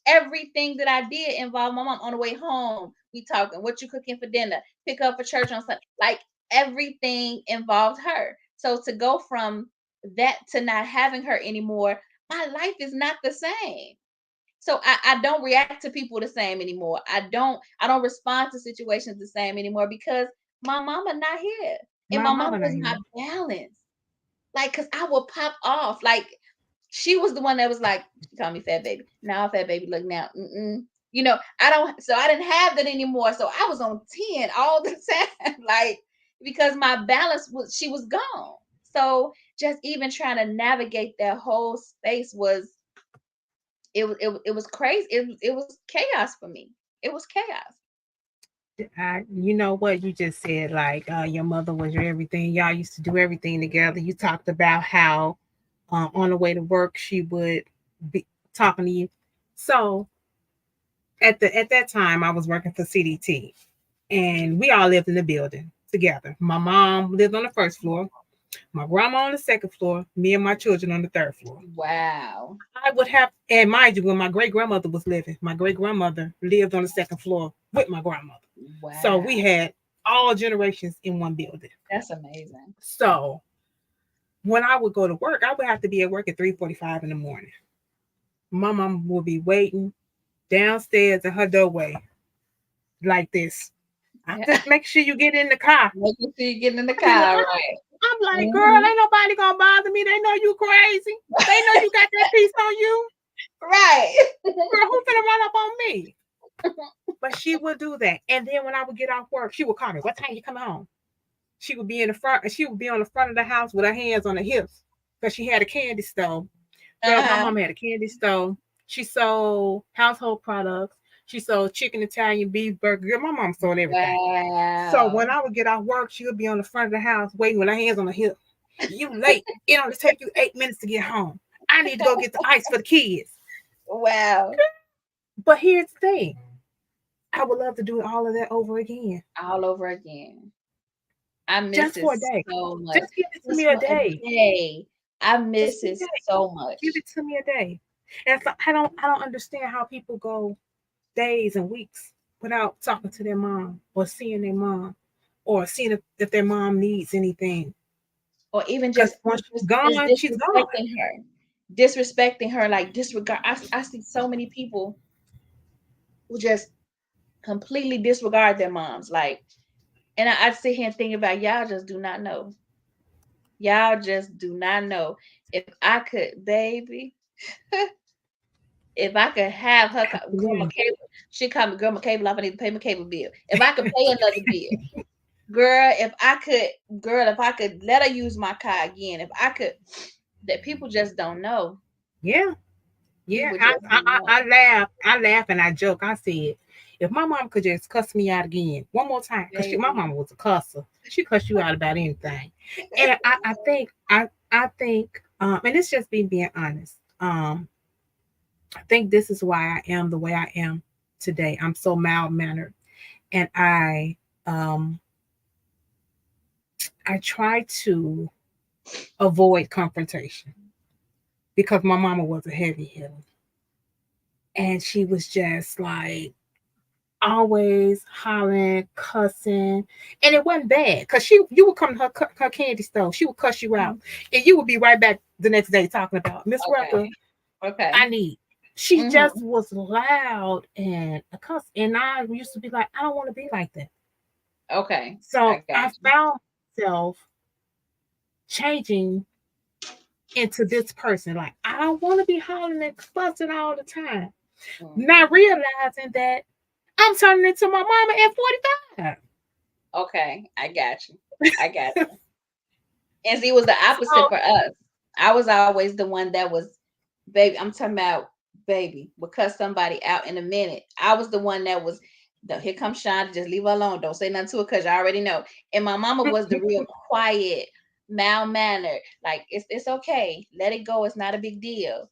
everything that I did involved my mom. On the way home, we talking, what you cooking for dinner, pick up for church on Sunday. Like, everything involved her. So to go from that to not having her anymore, my life is not the same. So I don't react to people the same anymore. I don't respond to situations the same anymore, because my mama not here. And my mama was not balanced. Like, cause I would pop off. Like, she was the one that was like, she called me fat baby. Now fat baby, look now. You know, I didn't have that anymore. So I was on 10 all the time. Like, because my balance she was gone. So just even trying to navigate that whole space was, it was crazy. It was chaos for me. It was chaos. You know what you just said, like, your mother was your everything. Y'all used to do everything together. You talked about how on the way to work she would be talking to you. So at that time I was working for CDT, and we all lived in the building together. My mom lived on the first floor, my grandma on the second floor, me and my children on the third floor. Wow. I would have, and mind you, when my great grandmother was living, my great grandmother lived on the second floor with my grandmother. Wow. So we had all generations in one building. That's amazing. So when I would go to work, I would have to be at work at 3:45 in the morning. My mom would be waiting downstairs at her doorway like this. Just make sure you get in the car. Make sure you get in the car, right? I'm like, girl, ain't nobody gonna bother me. They know you crazy. They know you got that piece on you. Right. Girl, who finna run up on me? But she would do that. And then when I would get off work, she would call me, what time you come home? She would be in the front, and she would be on the front of the house with her hands on her hips, because she had a candy store. My mom had a candy store. She sold household products. She sold chicken, Italian, beef, burger. My mom sold everything. Wow. So when I would get off work, she would be on the front of the house waiting with her hands on her hip. You late. It only take you 8 minutes to get home. I need to go get the ice for the kids. Wow. But here's the thing. I would love to do all of that over again. All over again. I miss just it for a day. So much. Just give it to me a day. I miss it so much. Give it to me a day. And so I don't understand how people go days and weeks without talking to their mom or seeing their mom or seeing if their mom needs anything. Or even just once she's gone, she's gone. Disrespecting her, like disregard. I see so many people who just completely disregard their moms. Like, and I sit here and think about, y'all just do not know. Y'all just do not know. If I could, baby, if I could have her, girl, cable, she call me, girl, my cable off. I need to pay my cable bill. If I could pay another bill, girl, if I could let her use my car again, if I could, that people just don't know. Yeah. I laugh and I joke. I said, if my mom could just cuss me out again one more time, because my mama was a cusser. She cussed you out about anything. And I think, and it's just being honest. I think this is why I am the way I am today. I'm so mild-mannered. And I try to avoid confrontation, because my mama was a heavy hitter. and she was just like always hollering, cussing, and it wasn't bad because you would come to her candy store, she would cuss you out, and you would be right back the next day talking about Miss Rucker. Okay. I need. She just was loud and a cuss, and I used to be like, I don't want to be like that. Okay. So I found myself changing into this person. Like, I don't want to be hollering and fussing all the time. Not realizing that I'm turning into my mama at 45. Okay, I got you. And see, it was the opposite for us. I was always the one that was, baby, I'm talking about, baby, would cuss somebody out in a minute. I was the one that was, here comes Shonda, just leave her alone. Don't say nothing to her because you already know. And my mama was the real quiet, mild-mannered. Like, it's okay. Let it go. It's not a big deal.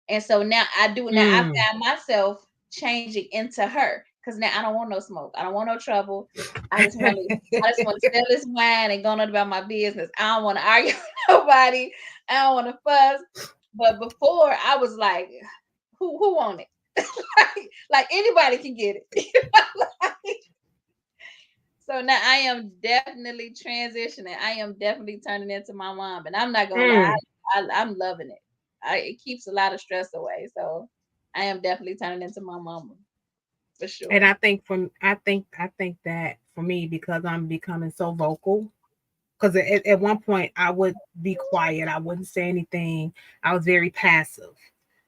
And so now I found myself changing into her because now I don't want no smoke. I don't want no trouble. I just want to sell this wine and go on about my business. I don't want to argue with nobody. I don't want to fuss. But before I was like, who want it? like anybody can get it. So now I am definitely transitioning. I am definitely turning into my mom, and I'm not gonna lie, I'm loving it. It keeps a lot of stress away. So I am definitely turning into my mama for sure. And I think that for me, because I'm becoming so vocal, because at one point I would be quiet, I wouldn't say anything, I was very passive.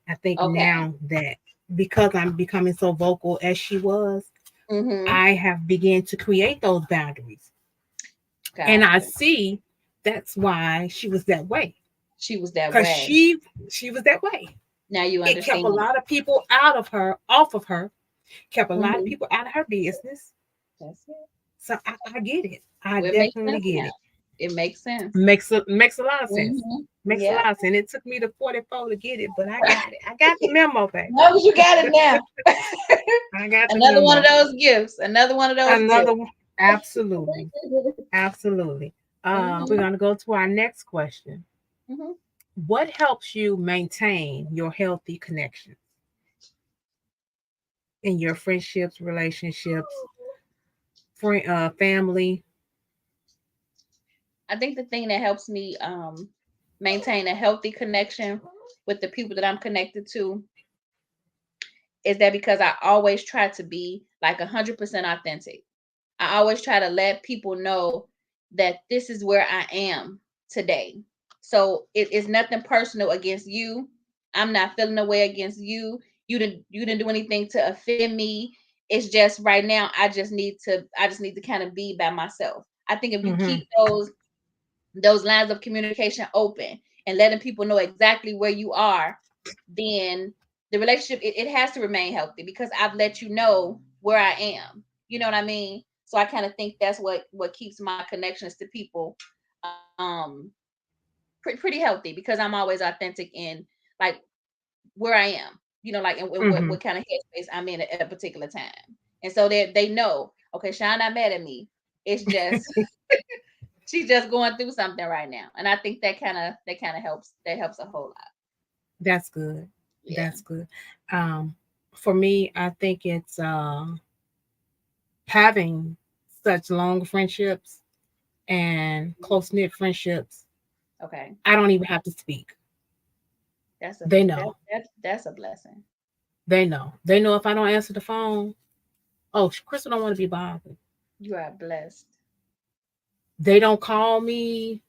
I think now that because I'm becoming so vocal as she was, I have begun to create those boundaries. Gotcha. And I see that's why she was that way. She was that way. Because she was that way. Now you understand. It kept a lot of people off of her, kept a lot of people out of her business. That's it. So I get it. I definitely get it. It makes sense. Makes a lot of sense. Makes a lot of sense. It took me to 44 to get it, but I got it. I got the memo, baby. No, you got it now. I got another one of those gifts. Another one of those. Another one. Absolutely. Absolutely. We're gonna go to our next question. What helps you maintain your healthy connections in your friendships, relationships, family? I think the thing that helps me maintain a healthy connection with the people that I'm connected to is that because I always try to be like 100% authentic. I always try to let people know that this is where I am today. So it is nothing personal against you. I'm not feeling a way against you. You didn't do anything to offend me. It's just right now I just need to kind of be by myself. I think if you keep those lines of communication open and letting people know exactly where you are, then the relationship it has to remain healthy because I've let you know where I am. You know what I mean? So I kind of think that's what keeps my connections to people pretty healthy because I'm always authentic in like where I am. You know, like in what kind of headspace I'm in at a particular time. And so they know, okay, Sean not mad at me. It's just she's just going through something right now. And I think that kind of helps. That helps a whole lot. That's good. Yeah. That's good. For me, I think it's having such long friendships and close-knit friendships. Okay. I don't even have to speak. They know. That's a blessing. They know. They know if I don't answer the phone, oh, Crystal don't want to be bothered. You are blessed. They don't call me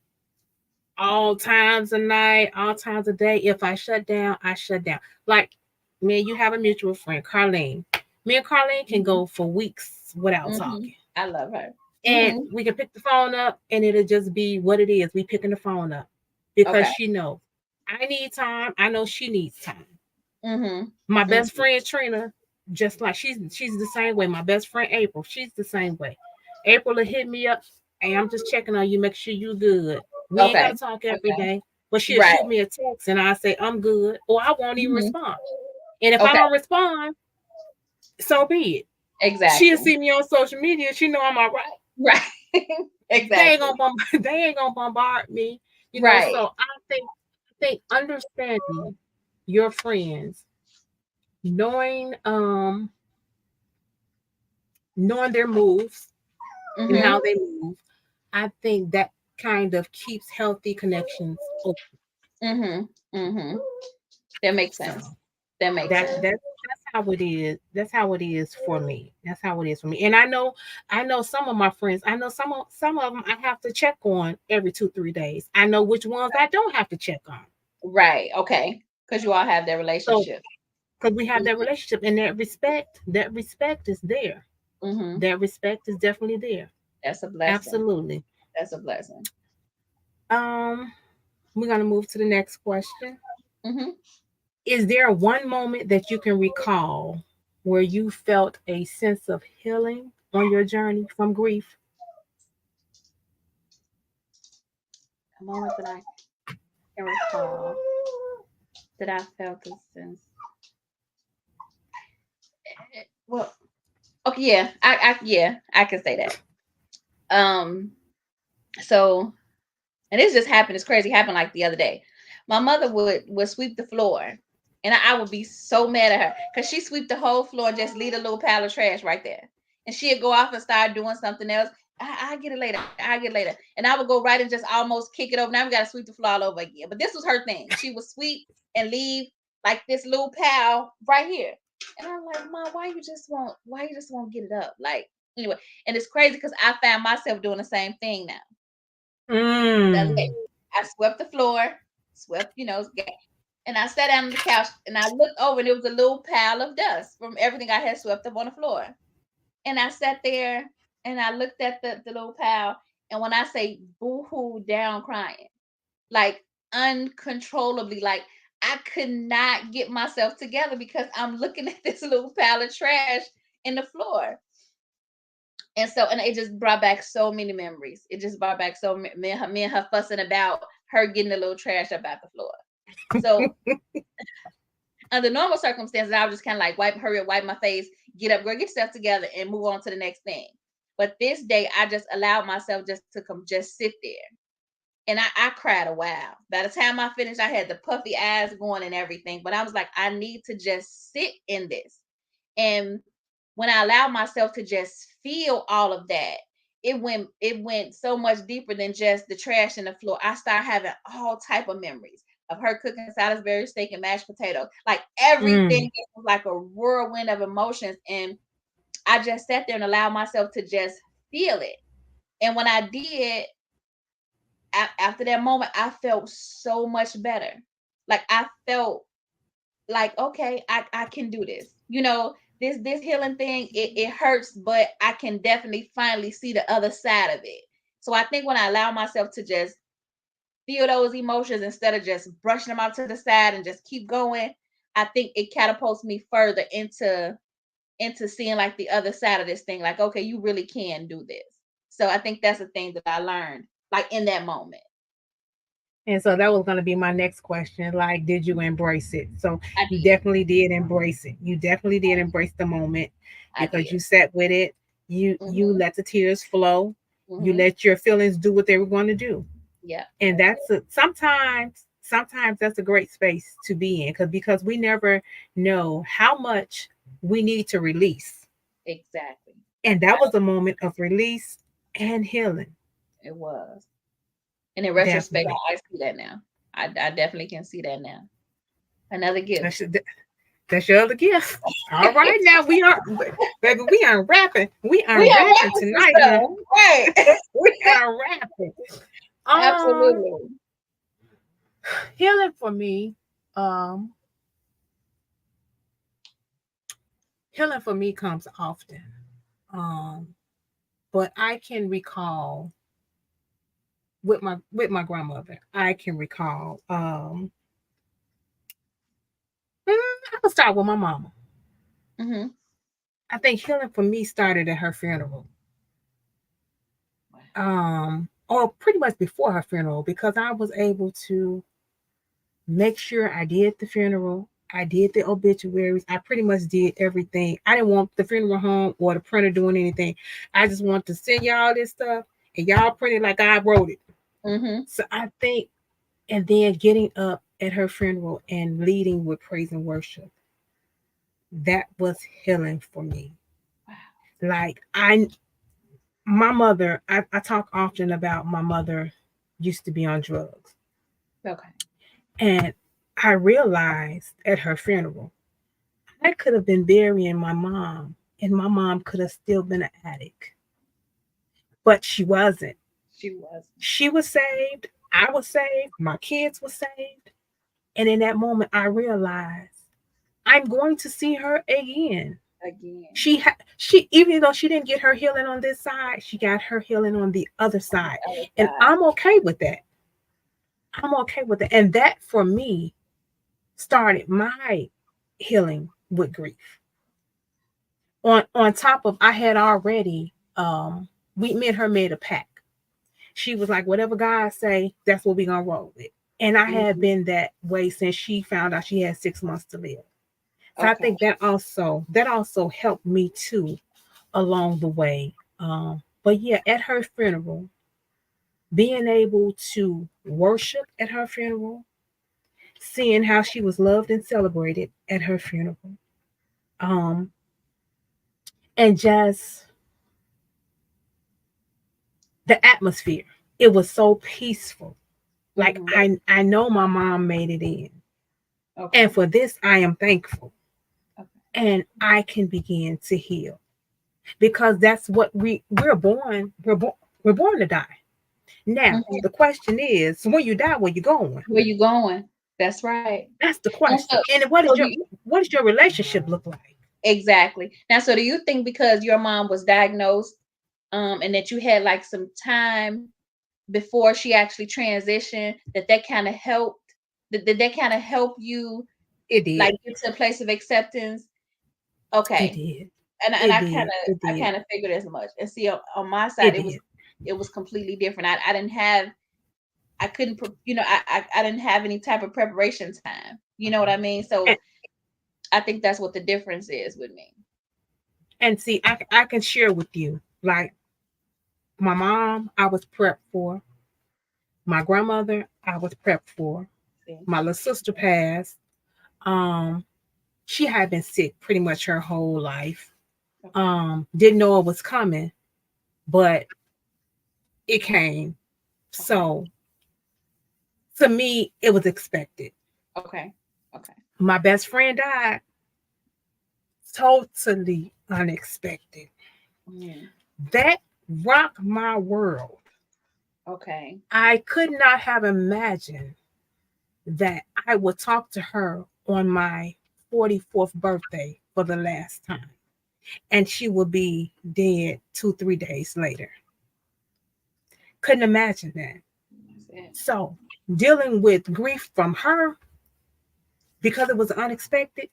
all times of night, all times of day. If I shut down, I shut down. Like, man, you have a mutual friend, Carlene. Me and Carlene can go for weeks without talking. I love her. And we can pick the phone up and it'll just be what it is. We picking the phone up because she knows I need time. I know she needs time. My best friend Trina, just like she's the same way. My best friend April, she's the same way. April will hit me up. Hey, I'm just checking on you, make sure you good. We ain't gotta talk every day. But she'll shoot me a text and I say, I'm good, or I won't even respond. And if I don't respond, so be it. Exactly. She'll see me on social media, she know I'm all right. Right. Exactly. They ain't gonna bombard me. You know, so I think understanding your friends, knowing knowing their moves and how they move, I think that kind of keeps healthy connections open. That makes sense. So That makes sense. that's how it is. That's how it is for me. That's how it is for me. And I know some of my friends. I know some of them I have to check on every 2-3 days. I know which ones I don't have to check on. Right. Okay. Because you all have that So relationship. because we have that relationship and that respect is there. That respect is definitely there. That's a blessing. Absolutely. That's a blessing. Um, we're gonna move to the next question. Mm-hmm. Is there one moment that you can recall where you felt a sense of healing on your journey from grief? A moment that I can recall that I felt a sense. Well, okay, yeah, I can say that. So, and this just happened. It's crazy. It happened like the other day. My mother would sweep the floor, and I would be so mad at her because she sweep the whole floor and just leave a little pile of trash right there, and she'd go off and start doing something else. I get it later. I get it later, and I would go right and just almost kick it over. Now we got to sweep the floor all over again. But this was her thing. She would sweep and leave like this little pile right here, and I'm like, Mom, why you just won't get it up? Like anyway, and it's crazy because I found myself doing the same thing now. I swept the floor, and I sat down on the couch and I looked over and it was a little pile of dust from everything I had swept up on the floor. And I sat there and I looked at the little pile. And when I say boo-hoo down crying, like uncontrollably, like I could not get myself together because I'm looking at this little pile of trash in the floor. And so, and it just brought back so many memories. It just brought back so me and her fussing about her getting a little trash up out the floor. So, under normal circumstances, I would just kind of like wipe my face, get up, girl, get yourself together, and move on to the next thing. But this day, I just allowed myself just to just sit there, and I cried a while. By the time I finished, I had the puffy eyes going and everything. But I was like, I need to just sit in this, and when I allowed myself to just feel all of that, it went so much deeper than just the trash in the floor. I started having all type of memories of her cooking Salisbury steak and mashed potatoes. Like everything was like a whirlwind of emotions. And I just sat there and allowed myself to just feel it. And when I did, after that moment, I felt so much better. Like I felt like, okay, I can do this. This healing thing, it hurts, but I can definitely finally see the other side of it. So I think when I allow myself to just feel those emotions instead of just brushing them off to the side and just keep going, I think it catapults me further into seeing like the other side of this thing. Like, okay, you really can do this. So I think that's the thing that I learned, like in that moment. And so that was going to be my next question. Like, did you embrace it? So I you did. definitely did embrace it. You definitely did embrace the moment because you sat with it. You let the tears flow. You let your feelings do what they were going to do. Yeah. And sometimes that's a great space to be in because we never know how much we need to release. Exactly. And that was a moment of release and healing. It was. And in retrospect, I see that now. I definitely can see that now. Another gift. That's your other gift. All right, now we are, baby. We are unwrapping. We are unwrapping tonight. Right. We are unwrapping. Absolutely. Healing for me. Healing for me comes often. But I can recall with my grandmother. I can recall. I can start with my mama. I think healing for me started at her funeral. Or pretty much before her funeral, because I was able to make sure I did the funeral. I did the obituaries. I pretty much did everything. I didn't want the funeral home or the printer doing anything. I just wanted to send y'all this stuff and y'all print it like I wrote it. So I think, and then getting up at her funeral and leading with praise and worship. that was healing for me. Wow. Like I talk often about my mother used to be on drugs. Okay. And I realized at her funeral, I could have been burying my mom, and my mom could have still been an addict. But she wasn't. She was. She was saved. I was saved. My kids were saved. And in that moment, I realized I'm going to see her again. Again. She even though she didn't get her healing on this side, she got her healing on the other side. And I'm okay with that. I'm okay with it. And that for me started my healing with grief. On top of I had already me and her made a pact. She was like, whatever God say, that's what we're gonna roll with. And I had been that way since she found out she had 6 months to live. So I think that also helped me too along the way. But yeah, at her funeral, being able to worship at her funeral, seeing how she was loved and celebrated at her funeral, and just the atmosphere. It was so peaceful. Like I know my mom made it in. Okay. And for this, I am thankful. Okay. And I can begin to heal. Because that's what we're born to die. Now, the question is, when you die, where you going? Where you going? That's right. That's the question. And what does your relationship look like? Exactly. Now, so do you think because your mom was diagnosed, and that you had like some time before she actually transitioned, that kind of helped? That kind of help you? It did. Like get to a place of acceptance. Okay. It did. And I kind of figured as much. And see, on my side, it was completely different. I didn't have any type of preparation time. You know what I mean? So I think that's what the difference is with me. And see, I can share with you, like my mom, I was prepped for. My grandmother, I was prepped for. My little sister passed. She had been sick pretty much her whole life. Didn't know it was coming, but it came. So to me, it was expected. Okay. My best friend died. Totally unexpected. That rocked my world. Okay. I could not have imagined that I would talk to her on my 44th birthday for the last time. And she would be dead 2-3 days later. Couldn't imagine that. So dealing with grief from her, because it was unexpected,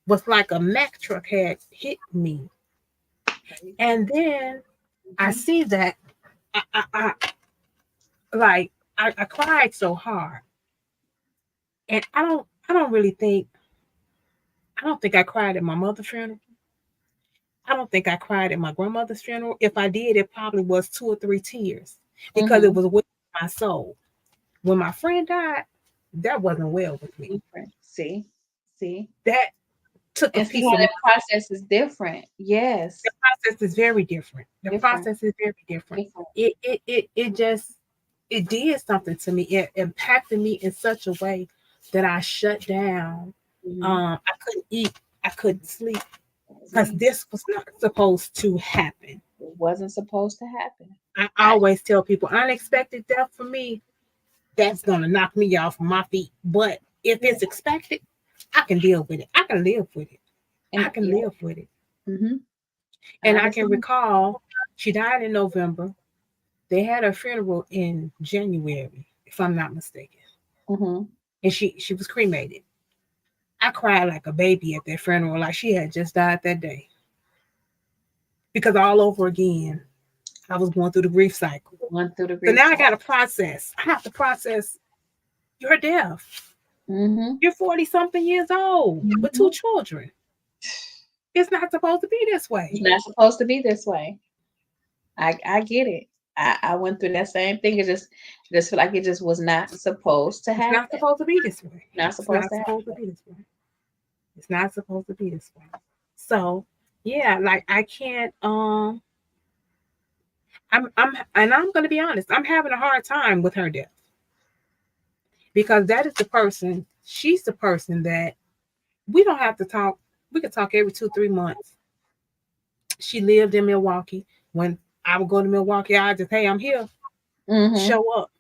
was like a Mack truck had hit me. And then I see that I cried so hard. And I don't think I cried at my mother's funeral. I don't think I cried at my grandmother's funeral. If I did, it probably was 2 or 3 tears because it was with my soul. When my friend died, that wasn't well with me. See, that took a piece of the process is different. Yes, the process is very different. Process is very different. It did something to me. It impacted me in such a way that I shut down. I couldn't eat. I couldn't sleep. Because this was not supposed to happen. It wasn't supposed to happen. I always tell people, unexpected death for me, that's going to knock me off my feet. But if it's expected, I can deal with it. I can live with it. I can live with it. And I can recall, she died in November. They had her funeral in January, if I'm not mistaken. And she was cremated. I cried like a baby at that funeral, like she had just died that day. Because all over again, I was going through the grief cycle. So now I got to process. I have to process your death. You're 40-something years old with 2 children. It's not supposed to be this way. It's not supposed to be this way. I get it. I went through that same thing. It just feel like it just was not supposed to happen. It's not supposed to be this way. Not supposed to be this way. It's not supposed to be this way. So yeah, like I can't I'm gonna be honest, I'm having a hard time with her death. Because that is the person, she's the person that we don't have to talk. We could talk every 2-3 months. She lived in Milwaukee. When I would go to Milwaukee, I just, hey, I'm here. Show up.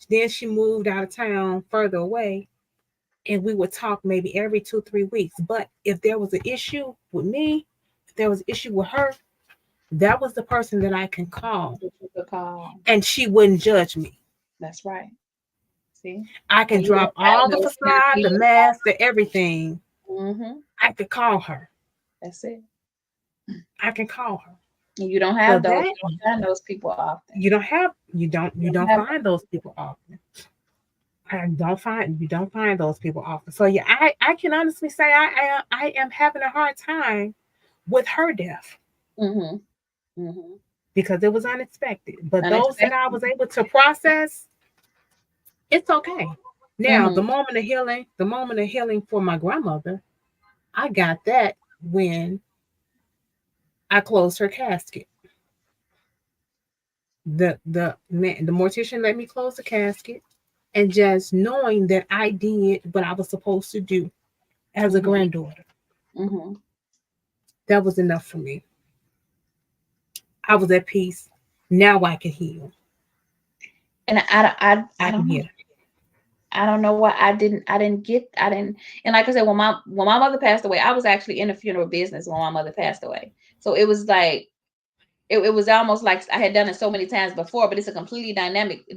Then she moved out of town further away, and we would talk maybe every 2-3 weeks. But if there was an issue with me, if there was an issue with her, that was the person that I can call. And she wouldn't judge me. That's right. See, I can drop all the facade, the mask, the everything. I could call her. That's it. I can call her. And you don't have those. You don't find those people often. You don't find those people often. You don't find those people often. So yeah, I can honestly say I am having a hard time with her death. Because it was unexpected. But those that I was able to process, it's okay. Now the moment of healing for my grandmother, I got that when I closed her casket. The mortician let me close the casket, and just knowing that I did what I was supposed to do as a granddaughter, that was enough for me. I was at peace. Now I can heal. And I don't know. I don't know why I didn't. And like I said, when my mother passed away, I was actually in the funeral business when my mother passed away. So it was like, it was almost like I had done it so many times before, but it's a completely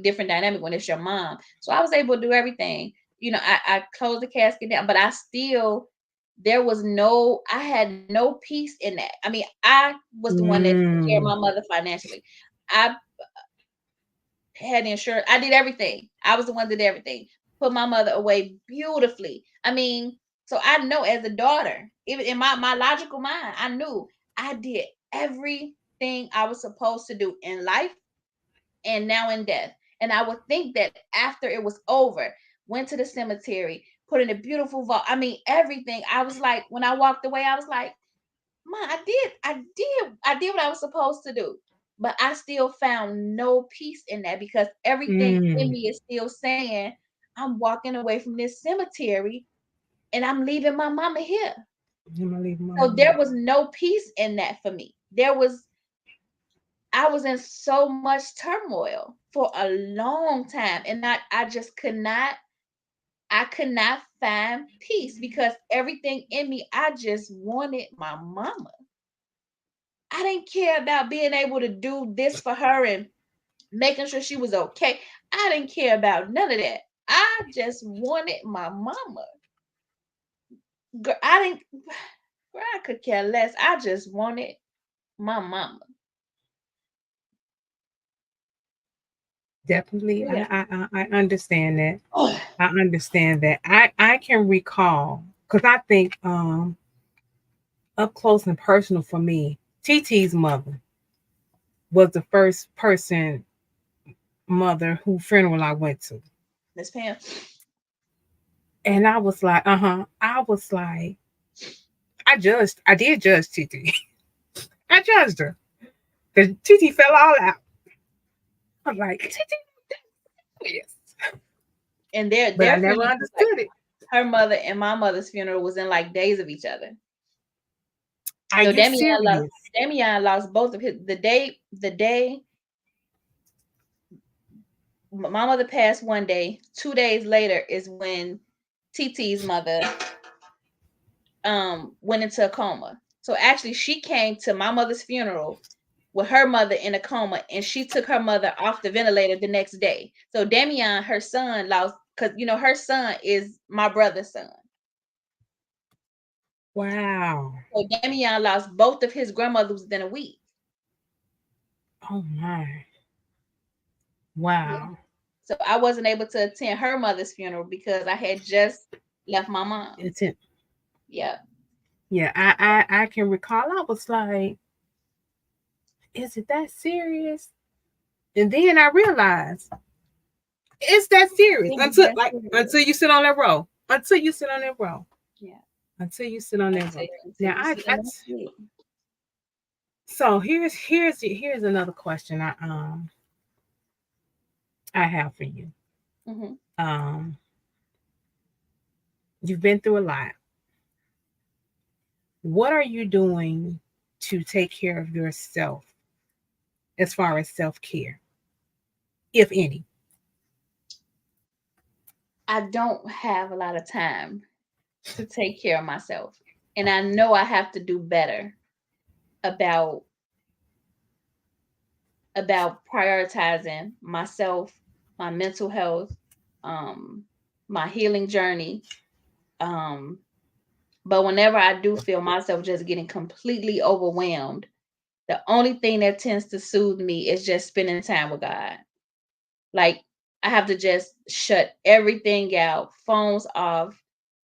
different dynamic when it's your mom. So I was able to do everything. I closed the casket down, but I had no peace in that. I mean, I was the one that took care of my mother financially. I had insurance. I did everything. I was the one that did everything. Put my mother away beautifully. I mean, so I know as a daughter, even in my logical mind, I knew I did everything I was supposed to do in life and now in death. And I would think that after it was over, went to the cemetery, put in a beautiful vault. I mean, everything. I was like, when I walked away, I was like, Mom, I did what I was supposed to do. But I still found no peace in that, because everything in me is still saying, I'm walking away from this cemetery and I'm leaving my mama here. So there was no peace in that for me. I was in so much turmoil for a long time, and I just could not find peace, because everything in me, I just wanted my mama. I didn't care about being able to do this for her and making sure she was okay. I didn't care about none of that. I just wanted my mama. Girl, I could care less. I just wanted my mama. Definitely, yeah. I understand that. I understand that. I can recall, because I think up close and personal for me, TT's mother was the first mother whose funeral I went to. Miss Pam. And I was like, I did judge TT. I judged her. Because TT fell all out. I'm like, TT, yes. And but I never understood it. Her mother and my mother's funeral was in like days of each other. So Damian lost both of his the day my mother passed one day. 2 days later is when TT's mother went into a coma. So actually she came to my mother's funeral with her mother in a coma, and she took her mother off the ventilator the next day. So Damian, her son, lost, because her son is my brother's son. Wow. So Damian lost both of his grandmothers within a week. Oh my. Wow. Yeah. So I wasn't able to attend her mother's funeral because I had just left my mom. Yeah. Yeah, I can recall. I was like, is it that serious? And then I realized it's that serious until you sit on that row. Yeah. Until you sit on that rope. Now Now so here's another question I have for you. Mm-hmm. You've been through a lot. What are you doing to take care of yourself as far as self-care, if any? I don't have a lot of time to take care of myself. And I know I have to do better about prioritizing myself, my mental health, my healing journey. But whenever I do feel myself just getting completely overwhelmed, the only thing that tends to soothe me is just spending time with God. Like I have to just shut everything out, phones off,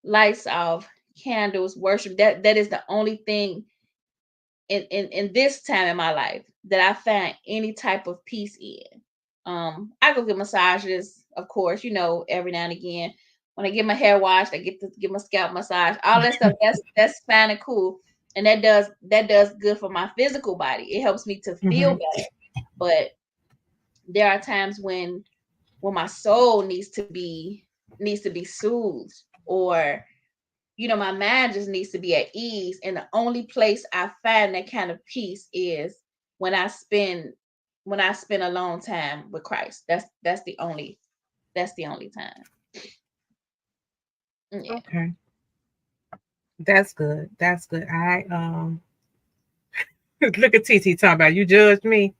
lights off, candles, worship. That is the only thing in this time in my life that I find any type of peace in. I go get massages, of course, every now and again. When I get my hair washed, I get to get my scalp massage, all that stuff. That's fine and cool. And that does good for my physical body. It helps me to feel better. But there are times when my soul needs to be soothed, or my mind just needs to be at ease. And the only place I find that kind of peace is when I spend alone time with Christ. That's the only time. Yeah. Okay. That's good. That's good. I look at TT talking about you judged me.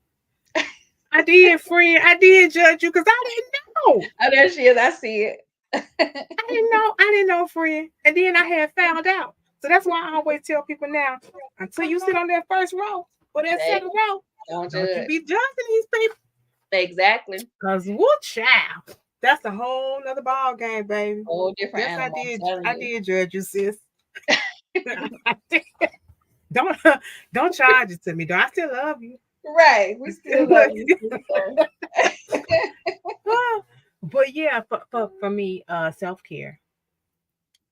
I did, friend. I did judge you because I didn't know. Oh, there she is. I see it. I didn't know, friend. And then I had found out. So that's why I always tell people now, until you sit on that first row or that second row, don't you be judging these people. Exactly. Because child, that's a whole nother ball game, baby. Whole different yes, animal. I did judge you, sis. Don't charge it to me, though. I still love you. Right. We still love you. But yeah, for me, self-care.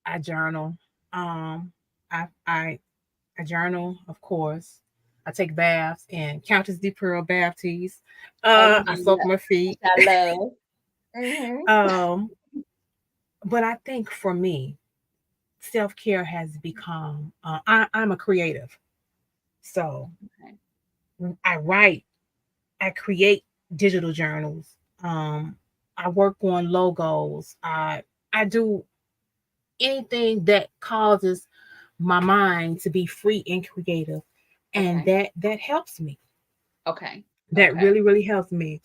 I journal. I journal, of course. I take baths and Countess de Pearl bath teas. I soak my feet. I love. Mm-hmm. But I think for me, self-care has become. I'm a creative, so I write, I create digital journals. I work on logos. I do anything that causes my mind to be free and creative, and that helps me. Okay. That really helps me.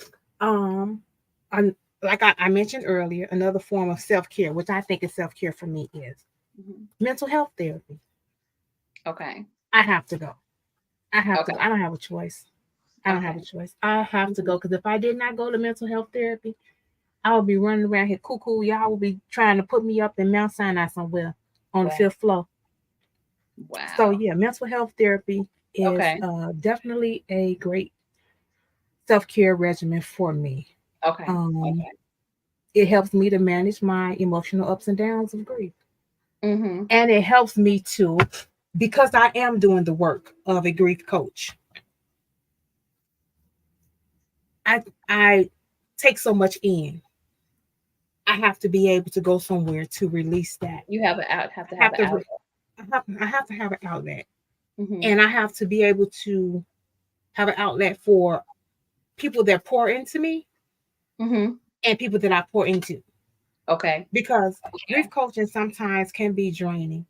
Like I mentioned earlier, another form of self-care, which I think is self-care for me, is mental health therapy. Okay. I have to go. I have to. I don't have a choice. I don't have a choice. I have to go, because if I did not go to mental health therapy, I would be running around here cuckoo. Y'all would be trying to put me up in Mount Sinai somewhere on the 5th floor. Wow. So yeah, mental health therapy is definitely a great self-care regimen for me. Okay. It helps me to manage my emotional ups and downs of grief. Mm-hmm. And it helps me to, because I am doing the work of a grief coach. I take so much in. I have to be able to go somewhere to release that. You have an out. Have to have an outlet. I have to have an outlet, mm-hmm. and I have to be able to have an outlet for people that pour into me, and people that I pour into. Okay. Because grief coaching sometimes can be draining,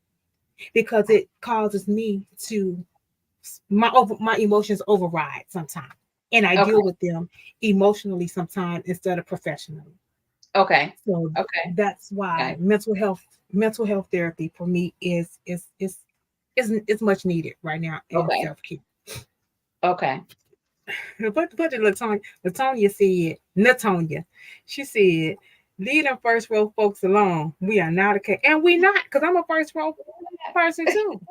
because it causes me to my emotions override sometimes, and I deal with them emotionally sometimes instead of professionally. Okay. So that's why mental health therapy for me is much needed right now in self-care. Okay. But Latonya said, Natonya, she said, leave them first row folks alone. We are not okay. And we not, because I'm a first row person too.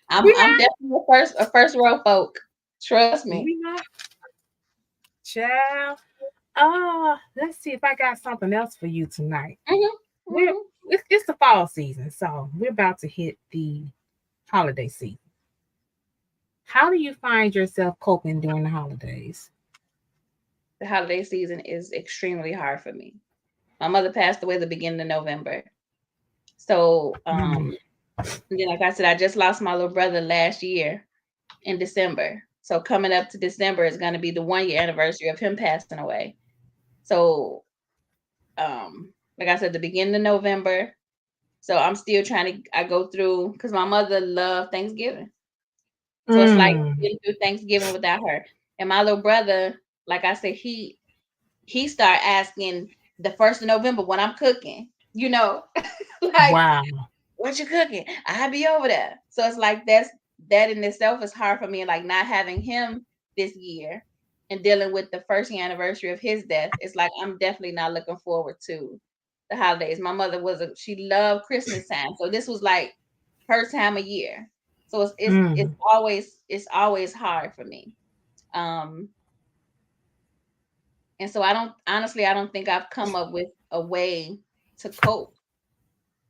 I'm definitely a first row folk. Trust me. We not. Child. Let's see if I got something else for you tonight. it's the fall season, so we're about to hit the holiday season. How do you find yourself coping during the holidays? The holiday season is extremely hard for me. My mother passed away the beginning of November. So, like I said, I just lost my little brother last year in December. So coming up to December is going to be the 1 year anniversary of him passing away. So, like I said, the beginning of November. So I'm still I go through, because my mother loved Thanksgiving. So it's like getting through Thanksgiving without her. And my little brother, like I said, he started asking the 1st of November when I'm cooking, like, wow. What you cooking? I'll be over there. So it's like that in itself is hard for me. Like not having him this year and dealing with the 1st year anniversary of his death. It's like I'm definitely not looking forward to the holidays. My mother she loved Christmas time. So this was like her time of year. So it's always hard for me. And so I don't think I've come up with a way to cope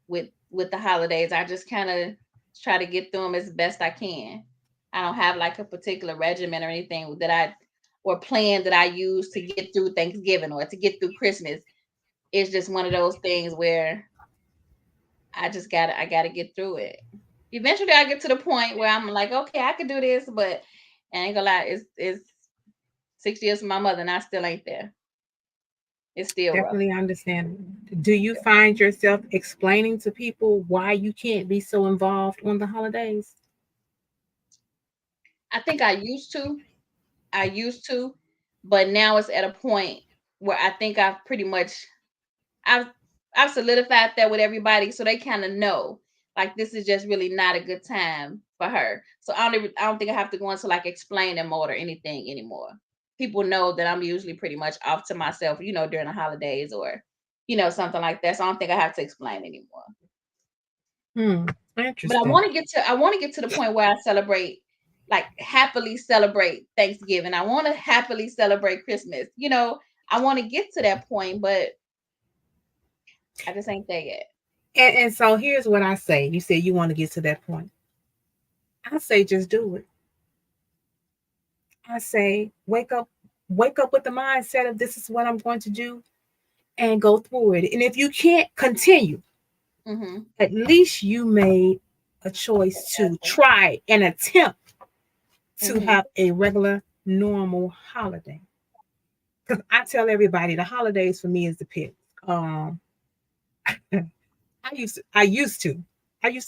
with the holidays. I just kind of try to get through them as best I can. I don't have like a particular regimen or anything or plan that I use to get through Thanksgiving or to get through Christmas. It's just one of those things where I gotta get through it. Eventually I get to the point where I'm like, okay, I can do this, but I ain't gonna lie, it's 6 years from my mother and I still ain't there. It's still definitely rough. understand. Do you find yourself explaining to people why you can't be so involved on the holidays? I think I used to, but now it's at a point where I think I've solidified that with everybody, so they kind of know like this is just really not a good time for her. So I don't think I have to go into like explaining mode or anything anymore. People know that I'm usually pretty much off to myself, during the holidays or something like that. So I don't think I have to explain anymore. Interesting. But I want to get to the point where I happily celebrate Thanksgiving. I want to happily celebrate Christmas. I want to get to that point, but I just ain't there yet. And so here's what I say. You say you want to get to that point. I say just do it. I say wake up with the mindset of this is what I'm going to do and go through it. And if you can't continue, at least you made a choice to try and attempt to have a regular, normal holiday. Because I tell everybody the holidays for me is the pit. I used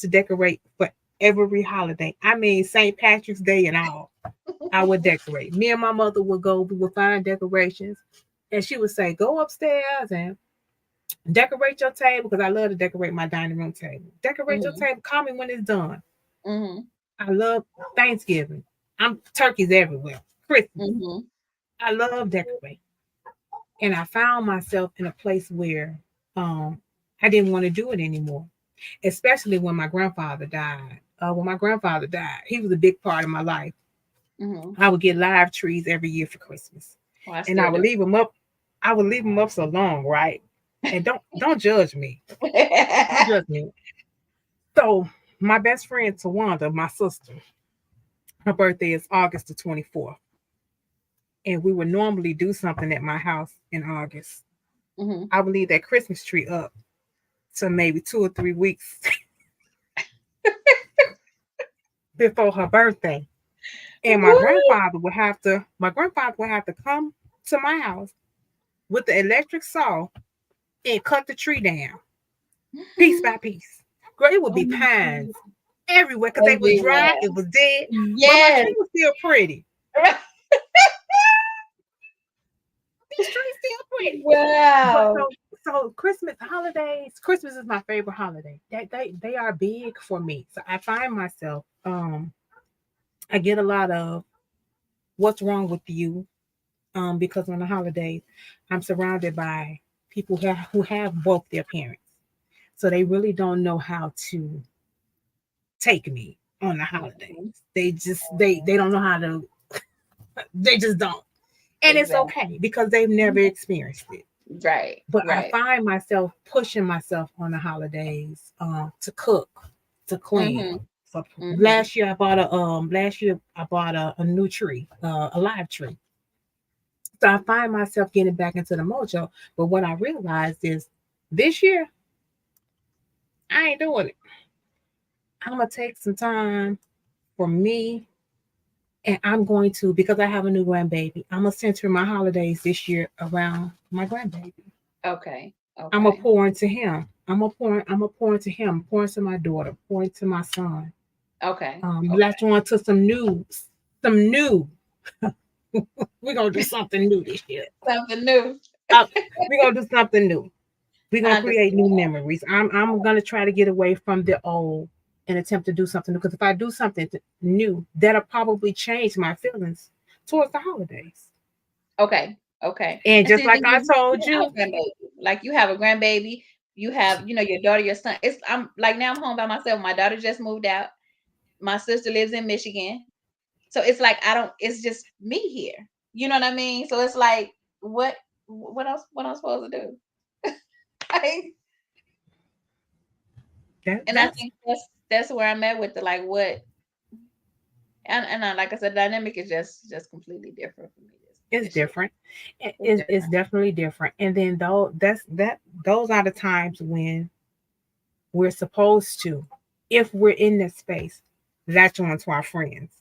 to decorate for every holiday. I mean, St. Patrick's Day and all. I would decorate. Me and my mother would go. We would find decorations, and she would say, "Go upstairs and decorate your table," because I love to decorate my dining room table. Decorate your table. Call me when it's done. I love Thanksgiving. I'm turkeys everywhere. Christmas. I love decorating, and I found myself in a place where I didn't want to do it anymore, especially when my grandfather died. When my grandfather died, he was a big part of my life. I would get live trees every year for Christmas, and I would leave them up. I would leave them up so long, right? And don't judge me. Don't judge me. So my best friend Tawanda, my sister, her birthday is August the 24th, and we would normally do something at my house in August. I would leave that Christmas tree up to maybe 2 or 3 weeks before her birthday. And my grandfather would have to come to my house with the electric saw and cut the tree down piece by piece. Girl, it would be pines everywhere because they were dry, it was dead. Yes. But my tree was still pretty. These trees still pretty. Wow. So Christmas holidays, Christmas is my favorite holiday. They are big for me. So I find myself, I get a lot of what's wrong with you, because on the holidays, I'm surrounded by people who have both their parents. So they really don't know how to take me on the holidays. They just they don't know how to they just don't. And it's okay because they've never experienced it. Right. But Right. I find myself pushing myself on the holidays to cook, to clean. So last year I bought a new tree, a live tree. So I find myself getting back into the mojo. But what I realized is this year I ain't doing it. I'm gonna take some time for me, and I'm going to, because I have a new grandbaby, I'm gonna center my holidays this year around my grandbaby. Okay. I'm gonna Okay. pour into him. I'm gonna pour into him, pour into my daughter, pour into my son. Okay. Latch on to some new. We're gonna do something new this year. Something new. We're gonna do something new. We're I gonna create understand. new memories. I'm gonna try to get away from the old and attempt to do something new. Because if I do something new, that'll probably change my feelings towards the holidays. Okay. Okay. And And just see, then like I told you have you, a grandbaby. Like you have a grandbaby. You have, your daughter, your son. I'm like now I'm home by myself. My daughter just moved out. My sister lives in Michigan. So it's like I don't. It's just me here. You know what I mean? So it's like what else? What I'm supposed to do? Like, and I that's think that's where I'm at with the like what and like I said, the dynamic is just completely different for me it's this year. different. It's It's different. definitely different. And then though those are the times when we're supposed to, if we're in this space, latch on to our friends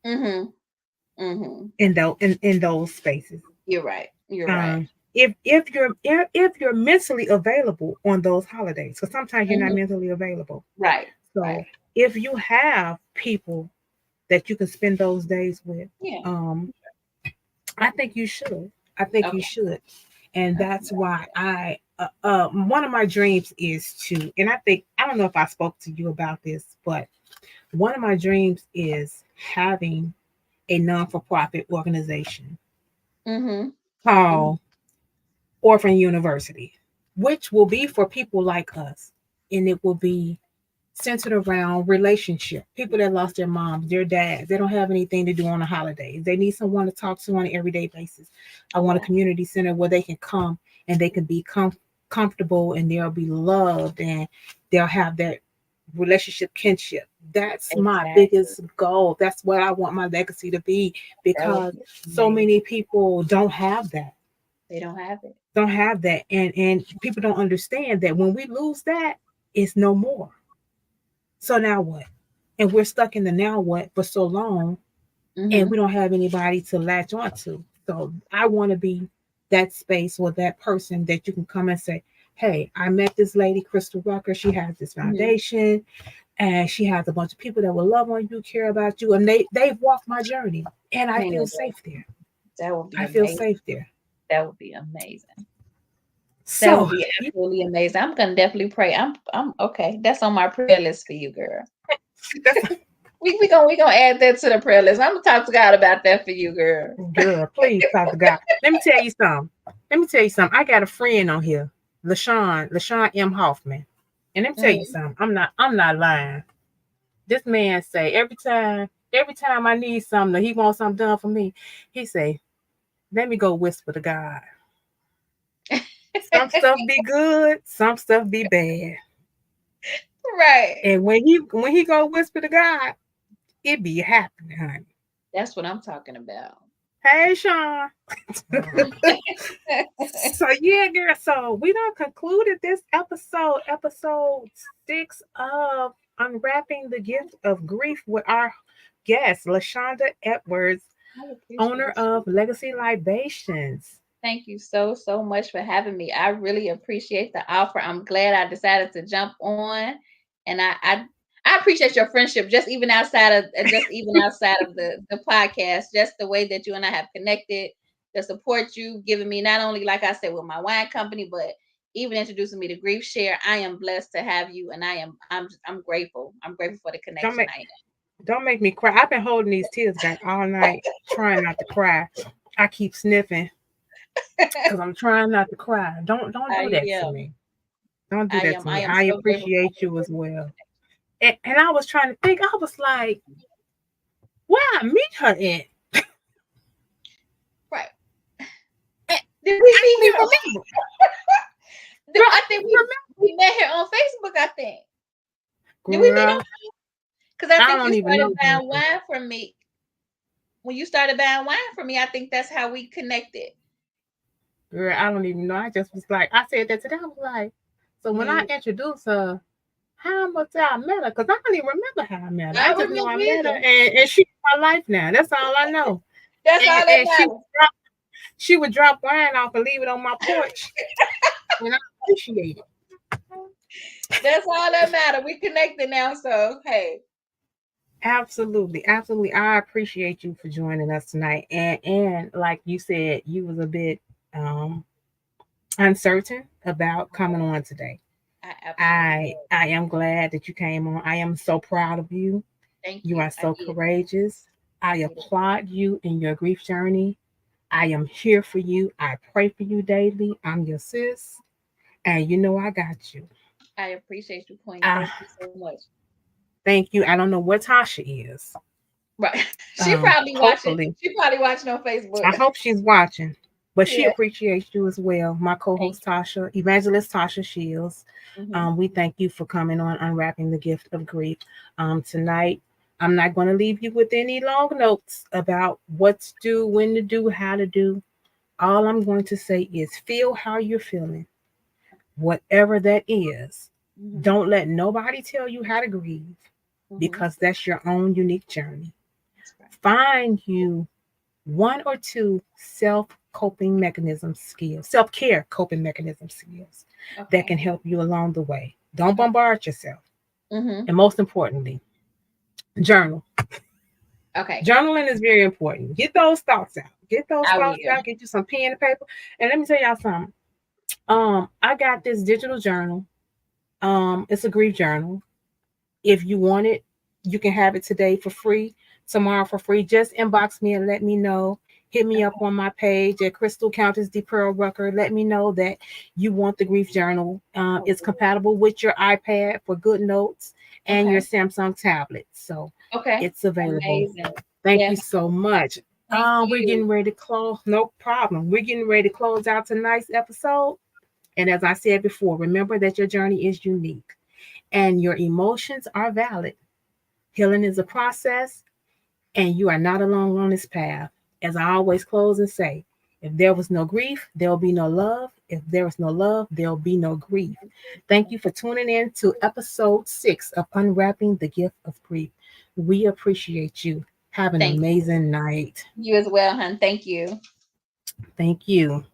Mm-hmm. Mm-hmm. in those spaces. You're right. You're right. Um, if you're mentally available on those holidays, because sometimes you're not Mm-hmm. mentally available. Right. So Right. if you have people that you can spend those days with, Yeah. um, I think you should. I think you Okay. should, and Okay. that's why one of my dreams is to, and I don't know if I spoke to you about this, but one of my dreams is having a non-for-profit organization Mm-hmm. Mm-hmm. called Orphan University, which will be for people like us, and it will be centered around relationship. People that lost their moms, their dads, they don't have anything to do on the holidays. They need someone to talk to on an everyday basis. I want a Yeah. community center where they can come and they can be comfortable, and they'll be loved, and they'll have that relationship kinship. That's my Exactly. biggest goal. That's what I want my legacy to be, That would because be so amazing. many people don't have that. They don't have it. Don't have that, and people don't understand that when we lose that, it's no more. So now what? And we're stuck in the now what for so long, and Mm-hmm. we don't have anybody to latch on to. So I want to be that space or that person that you can come and say, hey, I met this lady, Crystal Rucker. She has this Mm-hmm. foundation, and she has a bunch of people that will love on you, care about you, and they've walked my journey, and I Tina, feel safe there. that would be I feel amazing. safe there. That would be amazing. That would So be absolutely amazing. I'm gonna definitely pray. I'm okay. That's on my prayer list for you, girl. that's We gonna add that to the prayer list. I'm gonna talk to God about that for you, girl. girl. Please talk to God. Let me tell you something. I got a friend on here, LaShawn M. Hoffman. And let me tell you Mm. something. I'm not lying. This man say every time I need something, or he wants something done for me, he say, let me go whisper to God. Some stuff be good, some stuff be bad. Right. And when he go whisper to God, it be happening, honey. That's what I'm talking about. Hey Sean. So yeah, girl. So we done concluded this episode 6 of Unwrapping the Gift of Grief with our guest, Lashonda Edwards, I owner appreciate you. of Legacy Libations. Thank you so much for having me. I really appreciate the offer. I'm glad I decided to jump on, and I appreciate your friendship. Just even outside of the podcast, just the way that you and I have connected, the support you've given me, not only like I said with my wine company, but even introducing me to Grief Share. I am blessed to have you, and I'm grateful. I'm grateful for the Don't connection. make I don't make me cry. I've been holding these tears back all night, trying not to cry. I keep sniffing am. because I'm trying not to cry. Don't I do that to am. me. Don't do that to I me. am I so grateful for appreciate you as well. And I was trying to think. I was like, where I meet her at? right. Did we meet I here? remember. I think we met here on Facebook, I think. Did we meet on Facebook? Because I think you started buying wine from me. When you started buying wine from me, I think that's how we connected. Girl, I don't even know. I just was like, I said that today. I was like, so when I introduced her, how much I met her? Because I don't even remember how I met her. I just know I met her, and she's my life now. That's all I know. That's all that matters. She would drop wine off and leave it on my porch. And I appreciate it. That's all that matters. We connected now, so hey. Absolutely. I appreciate you for joining us tonight. And like you said, you was a bit uncertain about coming on today. I am glad that you came on. I am so proud of you. Thank you. You are so courageous. I applaud you in your grief journey. I am here for you. I pray for you daily. I'm your sis. And you know I got you. I appreciate you, Queen. Thank you so much. Thank you. I don't know what Tasha is. Right. She probably watching. She probably watching on Facebook. I hope she's watching. But she appreciates you as well. My co-host Tasha, Evangelist Tasha Shields. We thank you for coming on Unwrapping the Gift of Grief. Tonight, I'm not going to leave you with any long notes about what to do, when to do, how to do. All I'm going to say is feel how you're feeling. Whatever that is, don't let nobody tell you how to grieve because that's your own unique journey. Find you one or two self-coping mechanism skills, self-care coping mechanism skills that can help you along the way. Don't bombard yourself. And most importantly, journal. Okay. Journaling is very important. Get those thoughts out. Get you some pen and paper. And let me tell y'all something. I got this digital journal. It's a grief journal. If you want it, you can have it today for free, tomorrow for free. Just inbox me and let me know. Hit me up on my page at Crystal Countess D. Pearl Rucker. Let me know that you want the grief journal. It's compatible with your iPad for good notes and your Samsung tablet. So it's available. Amazing. Thank you so much. We're getting ready to close. No problem. We're getting ready to close out tonight's episode. And as I said before, remember that your journey is unique and your emotions are valid. Healing is a process, and you are not alone on this path. As I always close and say, if there was no grief, there will be no love. If there was no love, there will be no grief. Thank you for tuning in to episode 6 of Unwrapping the Gift of Grief. We appreciate you. Have an amazing night. You as well, hon. Thank you. Thank you.